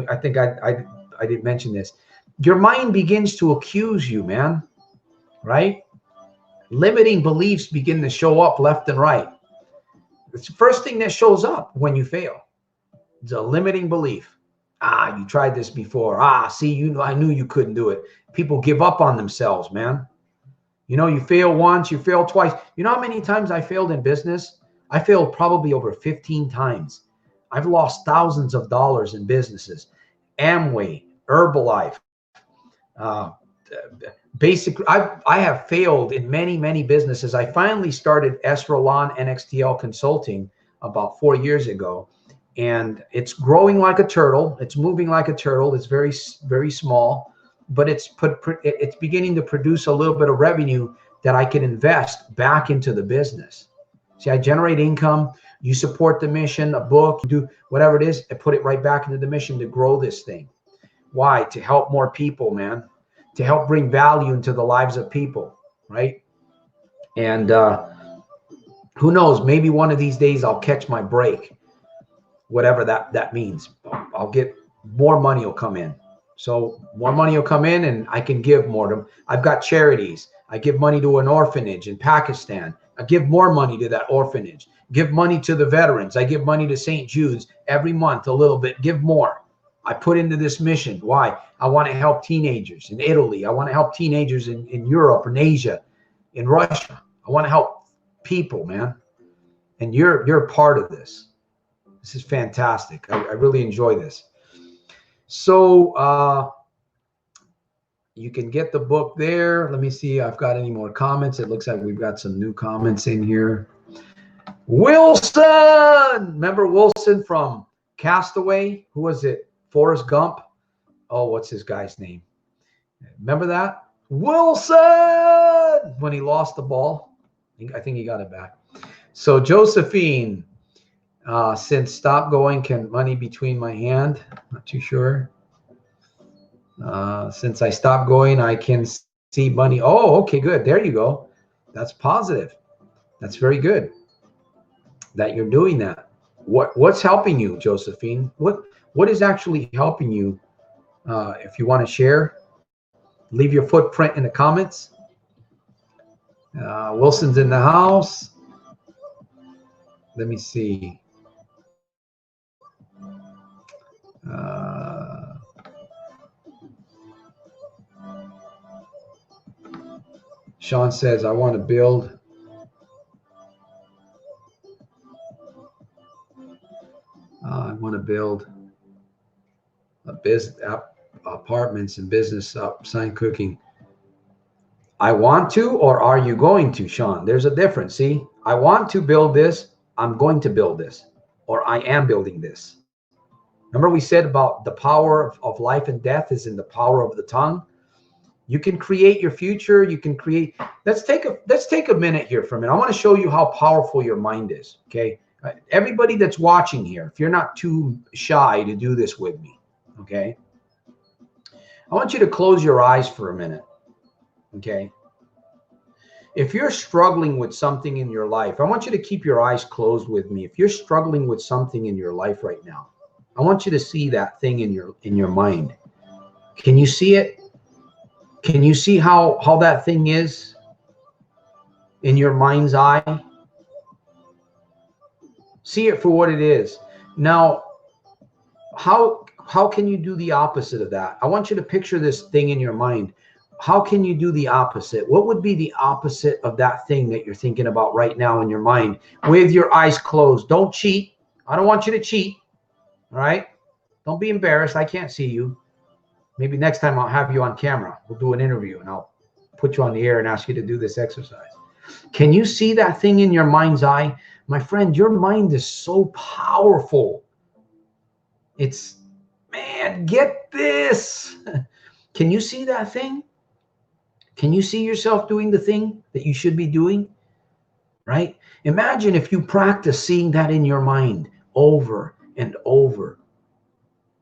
[SPEAKER 1] I think I didn't mention this. Your mind begins to accuse you, man, right? Limiting beliefs begin to show up left and right. It's the first thing that shows up when you fail. It's a limiting belief. You tried this before. See, I knew you couldn't do it. People give up on themselves, man. You fail once, you fail twice. You know how many times I failed in business? I failed probably over 15 times. I've lost thousands of dollars in businesses. Amway, Herbalife, basically, I have failed in many businesses. I finally started Esrolon NXTL Consulting about 4 years ago, and it's growing like a turtle. It's moving like a turtle. It's very, very small, but it's beginning to produce a little bit of revenue that I can invest back into the business. See, I generate income. You support the mission, a book, you do whatever it is, I put it right back into the mission to grow this thing. Why? To help more people, man. To help bring value into the lives of people, right? And who knows, maybe one of these days I'll catch my break, whatever that means. I'll get more money will come in. So more money will come in and I can give more to them. I've got charities. I give money to an orphanage in Pakistan. I give more money to that orphanage. Give money to the veterans. I give money to St. Jude's every month, a little bit. Give more. I put into this mission. Why? I want to help teenagers in Italy. I want to help teenagers in Europe and Asia, in Russia. I want to help people, man. And you're a part of this. This is fantastic. I really enjoy this. So you can get the book there. Let me see if I've got any more comments. It looks like we've got some new comments in here. Wilson! Remember Wilson from Castaway? Who was it? Forrest Gump? Oh, what's this guy's name? Remember that? Wilson! When he lost the ball. I think he got it back. So Josephine, since stop going, can money between my hand? Not too sure. Since I stopped going, I can see money. Oh, okay, good. There you go. That's positive. That's very good that you're doing that. What's helping you, Josephine? What is actually helping you? If you want to share, leave your footprint in the comments. Wilson's in the house. Let me see. Shawn says, I want to build a business apartments and business sign cooking. I want to, or are you going to, Shawn? There's a difference. See, I want to build this. I'm going to build this, or I am building this. Remember we said about the power of life and death is in the power of the tongue. You can create your future. You can create. Let's take a minute here for a minute. I want to show you how powerful your mind is. Okay, everybody that's watching here, if you're not too shy to do this with me, okay, I want you to close your eyes for a minute. Okay. If you're struggling with something in your life, I want you to keep your eyes closed with me. If you're struggling with something in your life right now, I want you to see that thing in your mind. Can you see it? Can you see how that thing is in your mind's eye? See it for what it is. Now, how can you do the opposite of that? I want you to picture this thing in your mind. How can you do the opposite? What would be the opposite of that thing that you're thinking about right now in your mind with your eyes closed? Don't cheat. I don't want you to cheat. All right? Don't be embarrassed. I can't see you. Maybe next time I'll have you on camera. We'll do an interview and I'll put you on the air and ask you to do this exercise. Can you see that thing in your mind's eye? My friend, your mind is so powerful. It's, man, get this. Can you see that thing? Can you see yourself doing the thing that you should be doing? Right? Imagine if you practice seeing that in your mind over and over.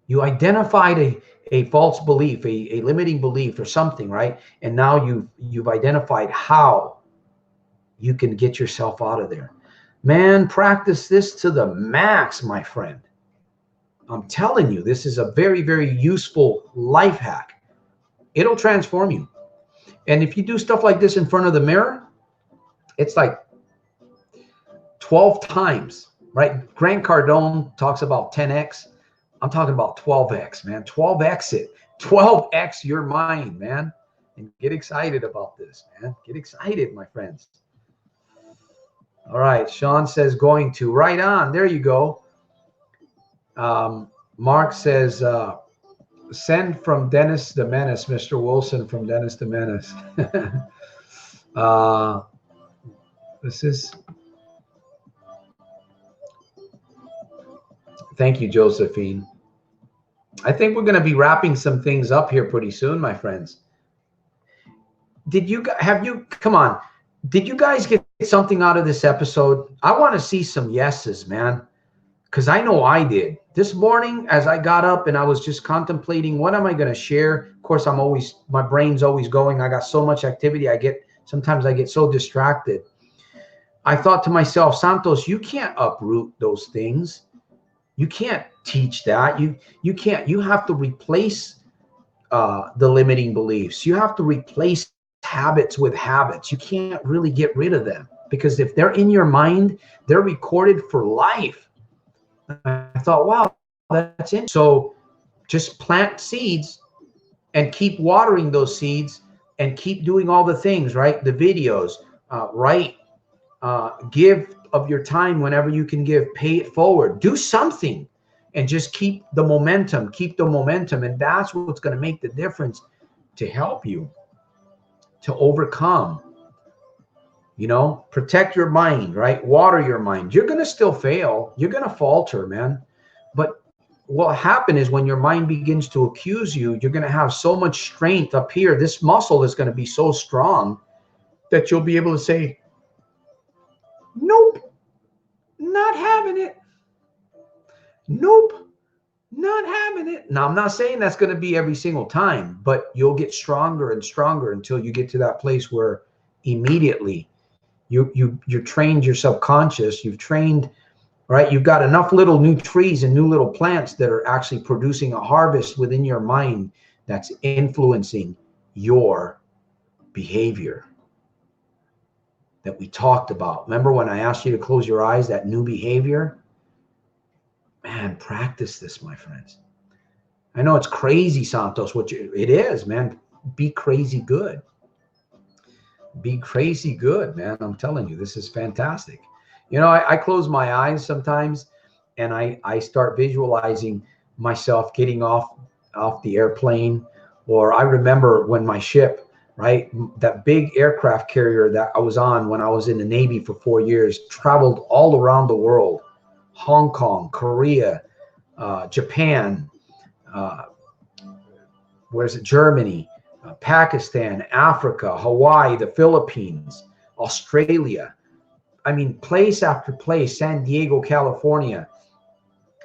[SPEAKER 1] You identified a false belief, a limiting belief or something, right? And now you've identified how you can get yourself out of there. Man, practice this to the max, my friend. I'm telling you, this is a very, very useful life hack. It'll transform you. And if you do stuff like this in front of the mirror, it's like 12 times, right? Grant Cardone talks about 10x. I'm talking about 12x, man. 12x it. 12x your mind, man. And get excited about this, man. Get excited, my friends. All right. Shawn says going to. Right on. There you go. Mark says, send from Dennis the Menace, Mr. Wilson from Dennis the Menace. This is... Thank you, Josephine. I think we're going to be wrapping some things up here pretty soon, my friends. Come on. Did you guys get something out of this episode? I want to see some yeses, man. Because I know I did. This morning, as I got up and I was just contemplating, what am I going to share? Of course, my brain's always going. I got so much activity. Sometimes I get so distracted. I thought to myself, Santos, you can't uproot those things. You can't teach that. You can't. You have to replace the limiting beliefs. You have to replace habits with habits. You can't really get rid of them, because if they're in your mind, they're recorded for life. I thought, wow, that's it. So just plant seeds and keep watering those seeds and keep doing all the things, right? The videos, write, give of your time whenever you can give, pay it forward, do something, and just keep the momentum. And that's what's going to make the difference to help you to overcome. Protect your mind, right? Water your mind. You're going to still fail. You're going to falter, man. But what will happen is when your mind begins to accuse you, you're going to have so much strength up here. This muscle is going to be so strong that you'll be able to say, nope, not having it. Nope, not having it. Now, I'm not saying that's going to be every single time, but you'll get stronger and stronger until you get to that place where immediately you trained your subconscious. You've trained, right? You've got enough little new trees and new little plants that are actually producing a harvest within your mind that's influencing your behavior that we talked about. Remember when I asked you to close your eyes, that new behavior? Man, practice this, my friends. I know it's crazy, Santos. It is, man. Be crazy good. Be crazy good, man. I'm telling you, this is fantastic. I close my eyes sometimes and I start visualizing myself getting off the airplane. Or I remember when my ship, right, that big aircraft carrier that I was on when I was in the Navy for 4 years, traveled all around the world. Hong Kong, Korea, Japan, Germany, Pakistan, Africa, Hawaii, the Philippines, Australia. I mean, place after place, San Diego, California,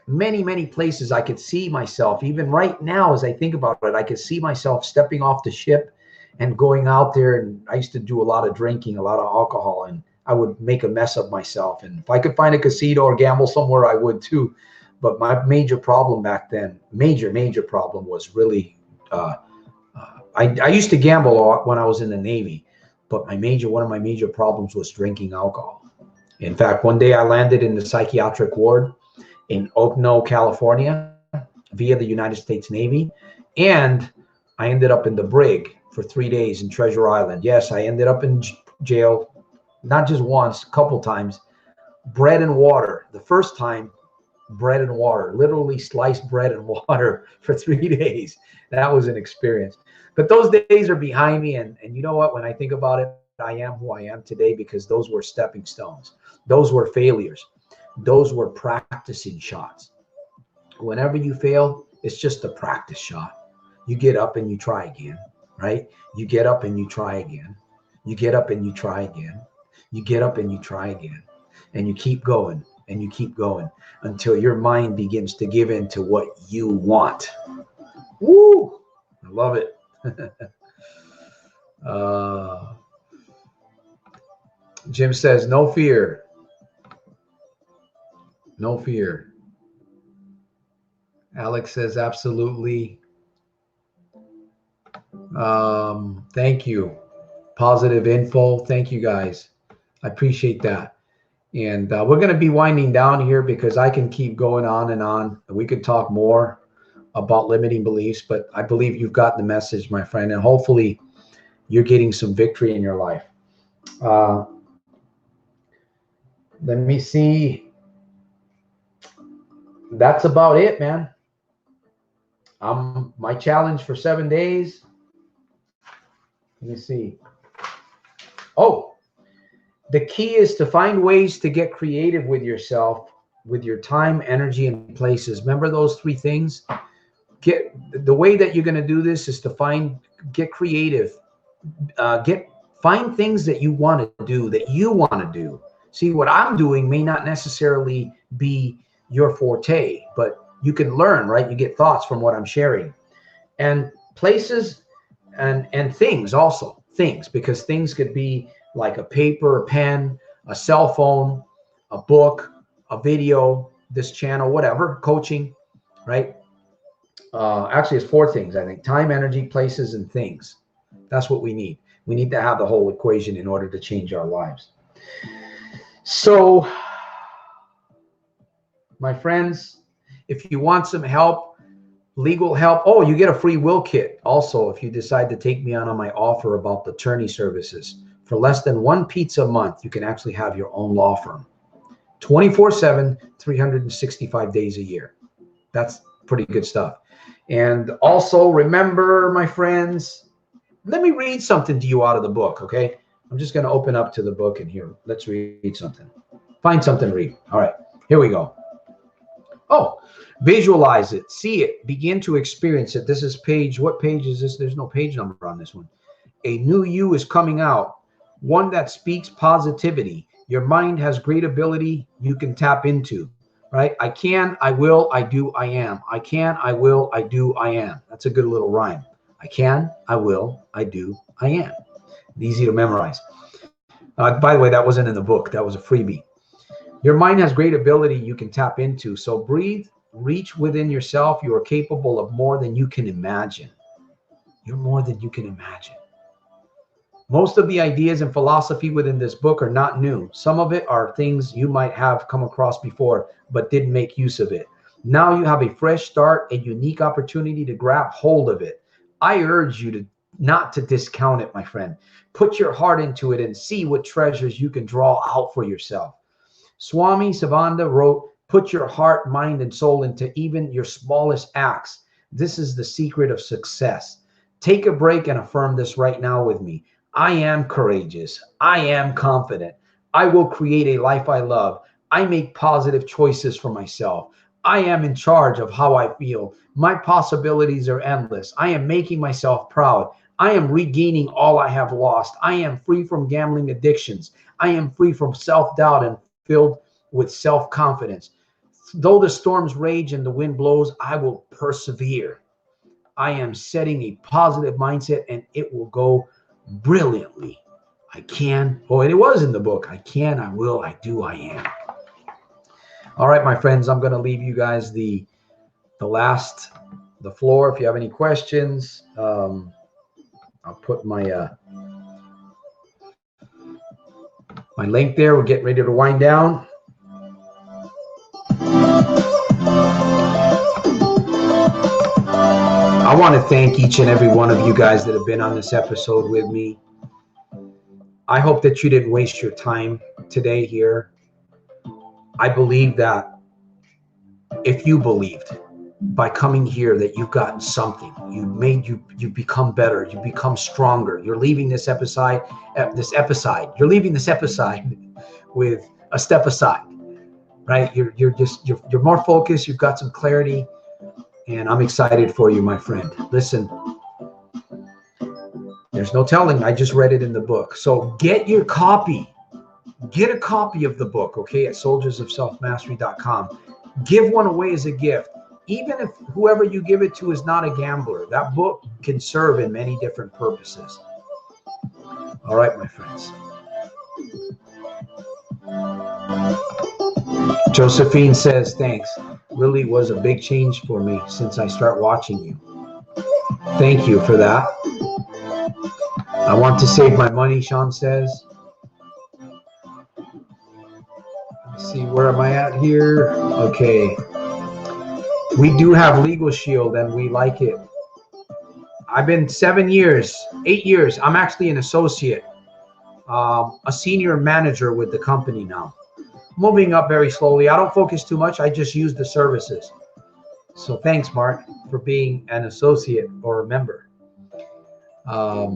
[SPEAKER 1] many, many places I could see myself. Even right now, as I think about it, I could see myself stepping off the ship and going out there. And I used to do a lot of drinking, a lot of alcohol, and I would make a mess of myself. And if I could find a casino or gamble somewhere, I would too. But my major problem back then, major problem was really, I used to gamble a lot when I was in the Navy, but one of my major problems was drinking alcohol. In fact, one day I landed in the psychiatric ward in Oakno, California, via the United States Navy. And I ended up in the brig for 3 days in Treasure Island. Yes, I ended up in jail. Not just once, a couple times. Bread and water. The first time, bread and water. Literally sliced bread and water for 3 days. That was an experience. But those days are behind me. And you know what? When I think about it, I am who I am today because those were stepping stones. Those were failures. Those were practicing shots. Whenever you fail, it's just a practice shot. You get up and you try again, right? You get up and you try again. You get up and you try again. You get up and you try again. And you keep going and you keep going until your mind begins to give in to what you want. Woo! I love it. Jim says, no fear. No fear. Alex says, absolutely. Thank you. Positive info. Thank you, guys. I appreciate that. And we're going to be winding down here because I can keep going on and on. We could talk more about limiting beliefs, but I believe you've gotten the message, my friend, and hopefully you're getting some victory in your life. Let me see. That's about it, man. My challenge for 7 days. Let me see. Oh, the key is to find ways to get creative with yourself, with your time, energy, and places. Remember those 3 things? The way that you're going to do this is to get creative, find things that you want to do, See, what I'm doing may not necessarily be your forte, but you can learn, right? You get thoughts from what I'm sharing, and places and things also, because things could be like a paper, a pen, a cell phone, a book, a video, this channel, whatever, coaching, right? Actually, it's 4 things, I think: time, energy, places, and things. That's what we need. We need to have the whole equation in order to change our lives. So, my friends, if you want some help, legal help, oh, you get a free will kit. Also, if you decide to take me on my offer about the attorney services, for less than 1 pizza a month, you can actually have your own law firm. 24/7, 365 days a year. That's pretty good stuff. And also remember, my friends, let me read something to you out of the book, okay? I'm just going to open up to the book and here. Let's read something. Find something to read. All right, here we go. Oh, visualize it, see it, begin to experience it. This is page, what page is this? There's no page number on this one. A new you is coming out, one that speaks positivity. Your mind has great ability you can tap into, right? I can, I will, I do, I am. I can, I will, I do, I am. That's a good little rhyme. I can, I will, I do, I am. Easy to memorize. By the way, that wasn't in the book. That was a freebie. Your mind has great ability you can tap into. So breathe, reach within yourself. You are capable of more than you can imagine. You're more than you can imagine. Most of the ideas and philosophy within this book are not new. Some of it are things you might have come across before, but didn't make use of it. Now you have a fresh start, a unique opportunity to grab hold of it. I urge you not to discount it, my friend. Put your heart into it and see what treasures you can draw out for yourself. Swami Sivananda wrote, put your heart, mind, and soul into even your smallest acts. This is the secret of success. Take a break and affirm this right now with me. I am courageous. I am confident. I will create a life I love. I make positive choices for myself. I am in charge of how I feel. My possibilities are endless. I am making myself proud. I am regaining all I have lost. I am free from gambling addictions. I am free from self-doubt and filled with self-confidence. Though the storms rage and the wind blows, I will persevere. I am setting a positive mindset and it will go brilliantly. I can, oh, and it was in the book. I can, I will, I do, I am. All right, my friends, I'm going to leave you guys the floor. If you have any questions, I'll put my my link there. We're getting ready to wind down. I want to thank each and every one of you guys that have been on this episode with me. I hope that you didn't waste your time today here. I believe that if you believed by coming here that you've gotten something. You become better. You become stronger. You're leaving this episode. You're leaving this episode with a step aside, right? You're more focused. You've got some clarity, and I'm excited for you, my friend. Listen, there's no telling. I just read it in the book. So get your copy. Get a copy of the book, okay, at soldiersofselfmastery.com. Give one away as a gift. Even if whoever you give it to is not a gambler, that book can serve in many different purposes. All right, my friends. Josephine says, thanks. Really was a big change for me since I start watching you. Thank you for that. I want to save my money, Shawn says. Let's see, where am I at here? Okay. We do have Legal Shield, and we like it. I've been 8 years. I'm actually an associate, a senior manager with the company now. Moving up very slowly. I don't focus too much. I just use the services. So thanks, Mark, for being an associate or a member. Let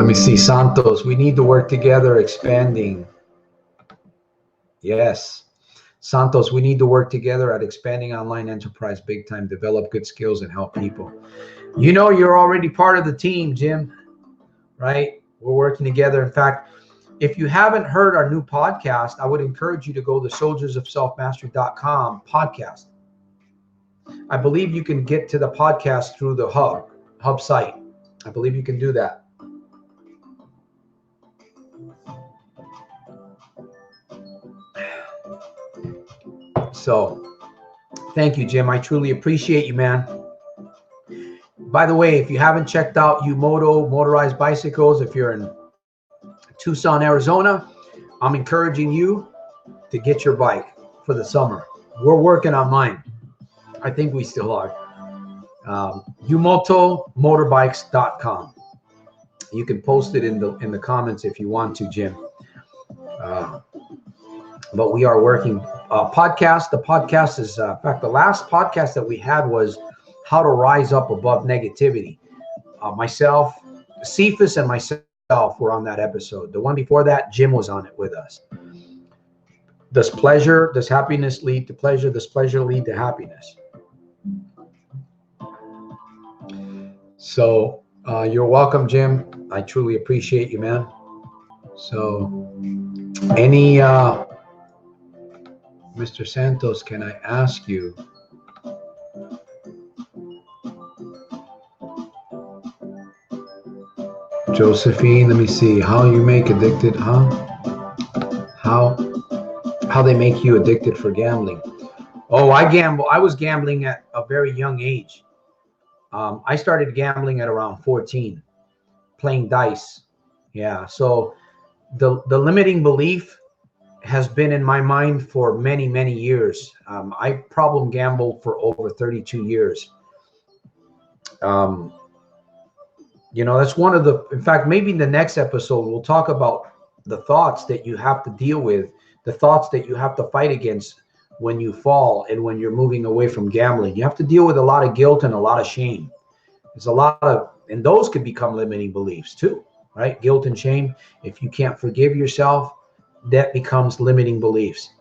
[SPEAKER 1] me see. Santos, we need to work together, expanding. Yes. Santos, we need to work together at expanding online enterprise big time, develop good skills, and help people. You know, you're already part of the team, Jim, right? We're working together. In fact, if you haven't heard our new podcast, I would encourage you to go to soldiersofselfmastery.com podcast. I believe you can get to the podcast through the hub site. I believe you can do that. So thank you, Jim. I truly appreciate you, man. By the way, if you haven't checked out Umoto motorized bicycles, if you're in Tucson, Arizona, I'm encouraging you to get your bike for the summer. We're working on mine. I think we still are. umotomotorbikes.com. You can post it in the comments if you want to, Jim. But we are working podcast. The podcast is, in fact, the last podcast that we had was how to rise up above negativity. Myself, Cephas, and myself were on that episode. The one before that, Jim was on it with us. Does happiness lead to pleasure? Does pleasure lead to happiness? So you're welcome, Jim. I truly appreciate you, man. So any Mr. Santos, can I ask you, Josephine, let me see, how you make addicted, how they make you addicted for gambling? Oh, I gamble. I was gambling at a very young age. I started gambling at around 14, playing dice. Yeah, so the limiting belief has been in my mind for many, many years. I problem gambled for over 32 years. You know, that's one of the, in fact, maybe in the next episode, we'll talk about the thoughts that you have to deal with, the thoughts that you have to fight against when you fall and when you're moving away from gambling. You have to deal with a lot of guilt and a lot of shame. There's a lot of, and those could become limiting beliefs too, right? Guilt and shame. If you can't forgive yourself, that becomes limiting beliefs.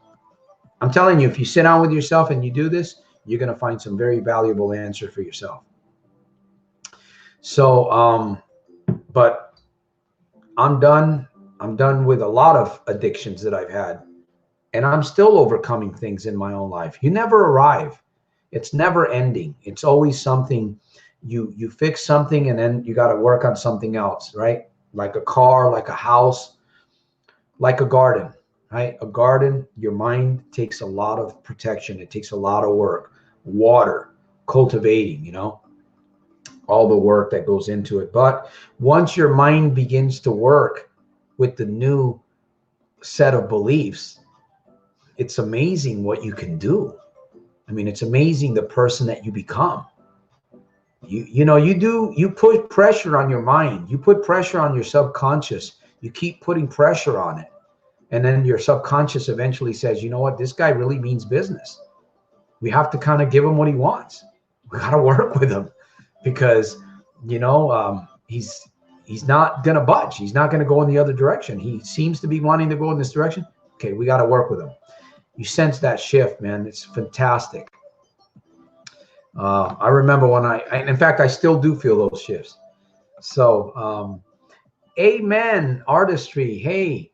[SPEAKER 1] I'm telling you, if you sit down with yourself and you do this, you're going to find some very valuable answer for yourself. So, but I'm done. I'm done with a lot of addictions that I've had, and I'm still overcoming things in my own life. You never arrive. It's never ending. It's always something. You fix something and then you got to work on something else, right? Like a car, like a house, like a garden, right? A garden, your mind takes a lot of protection. It takes a lot of work, water, cultivating, you know, all the work that goes into it. But once your mind begins to work with the new set of beliefs, it's amazing what you can do. I mean, it's amazing the person that you become. You put pressure on your mind. You put pressure on your subconscious. You keep putting pressure on it. And then your subconscious eventually says, you know what, this guy really means business. we have to kind of give him what he wants. We got to work with him because, you know, he's not going to budge. He's not going to go in the other direction. He seems to be wanting to go in this direction. Okay, we got to work with him. You sense that shift, man. It's fantastic. I remember when in fact, I still do feel those shifts. So, amen, artistry. Hey,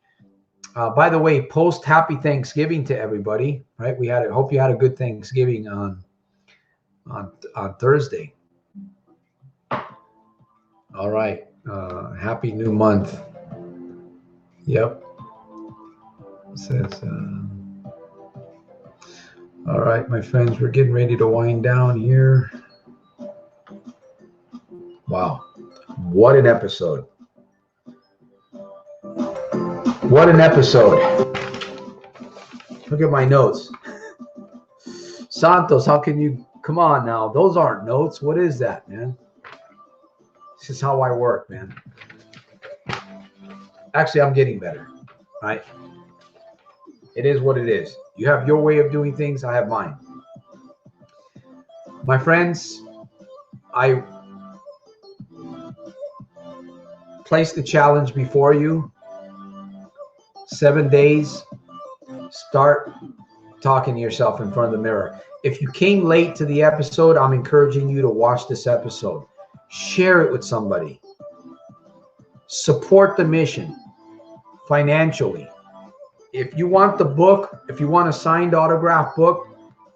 [SPEAKER 1] by the way, post happy Thanksgiving to everybody, right? Hope you had a good Thanksgiving on Thursday. All right. Happy new month. Yep. It says, all right, my friends, we're getting ready to wind down here. Wow. What an episode. What an episode. Look at my notes. Santos, how can you, come on now. Those aren't notes. What is that, man? This is how I work, man. Actually, I'm getting better, right? It is what it is. You have your way of doing things. I have mine. My friends, I place the challenge before you. 7 days. Start talking to yourself in front of the mirror. If you came late to the episode, I'm encouraging you to watch this episode. Share it with somebody. Support the mission financially. If you want the book, if you want a signed autograph book,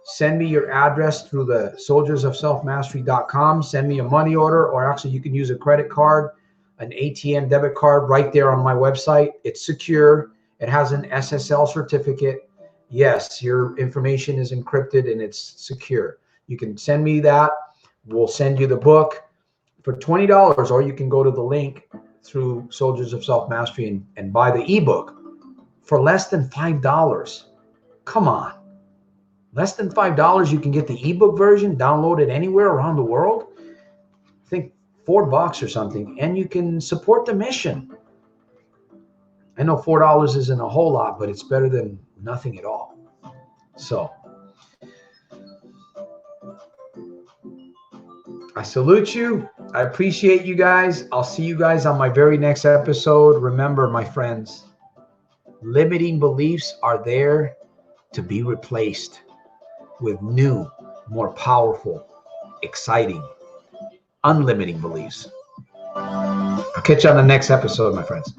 [SPEAKER 1] send me your address through the soldiersofselfmastery.com. Send me a money order, or actually you can use a credit card, an ATM debit card right there on my website. It's secure. It has an SSL certificate. Yes, your information is encrypted and it's secure. You can send me that. We'll send you the book for $20, or you can go to the link through Soldiers of Self-Mastery and buy the ebook for less than $5. Come on. Less than $5, you can get the ebook version, download it anywhere around the world. I think $4 or something, and you can support the mission. I know $4 isn't a whole lot, but it's better than nothing at all. So I salute you. I appreciate you guys. I'll see you guys on my very next episode. Remember, my friends, limiting beliefs are there to be replaced with new, more powerful, exciting, unlimiting beliefs. I'll catch you on the next episode, my friends.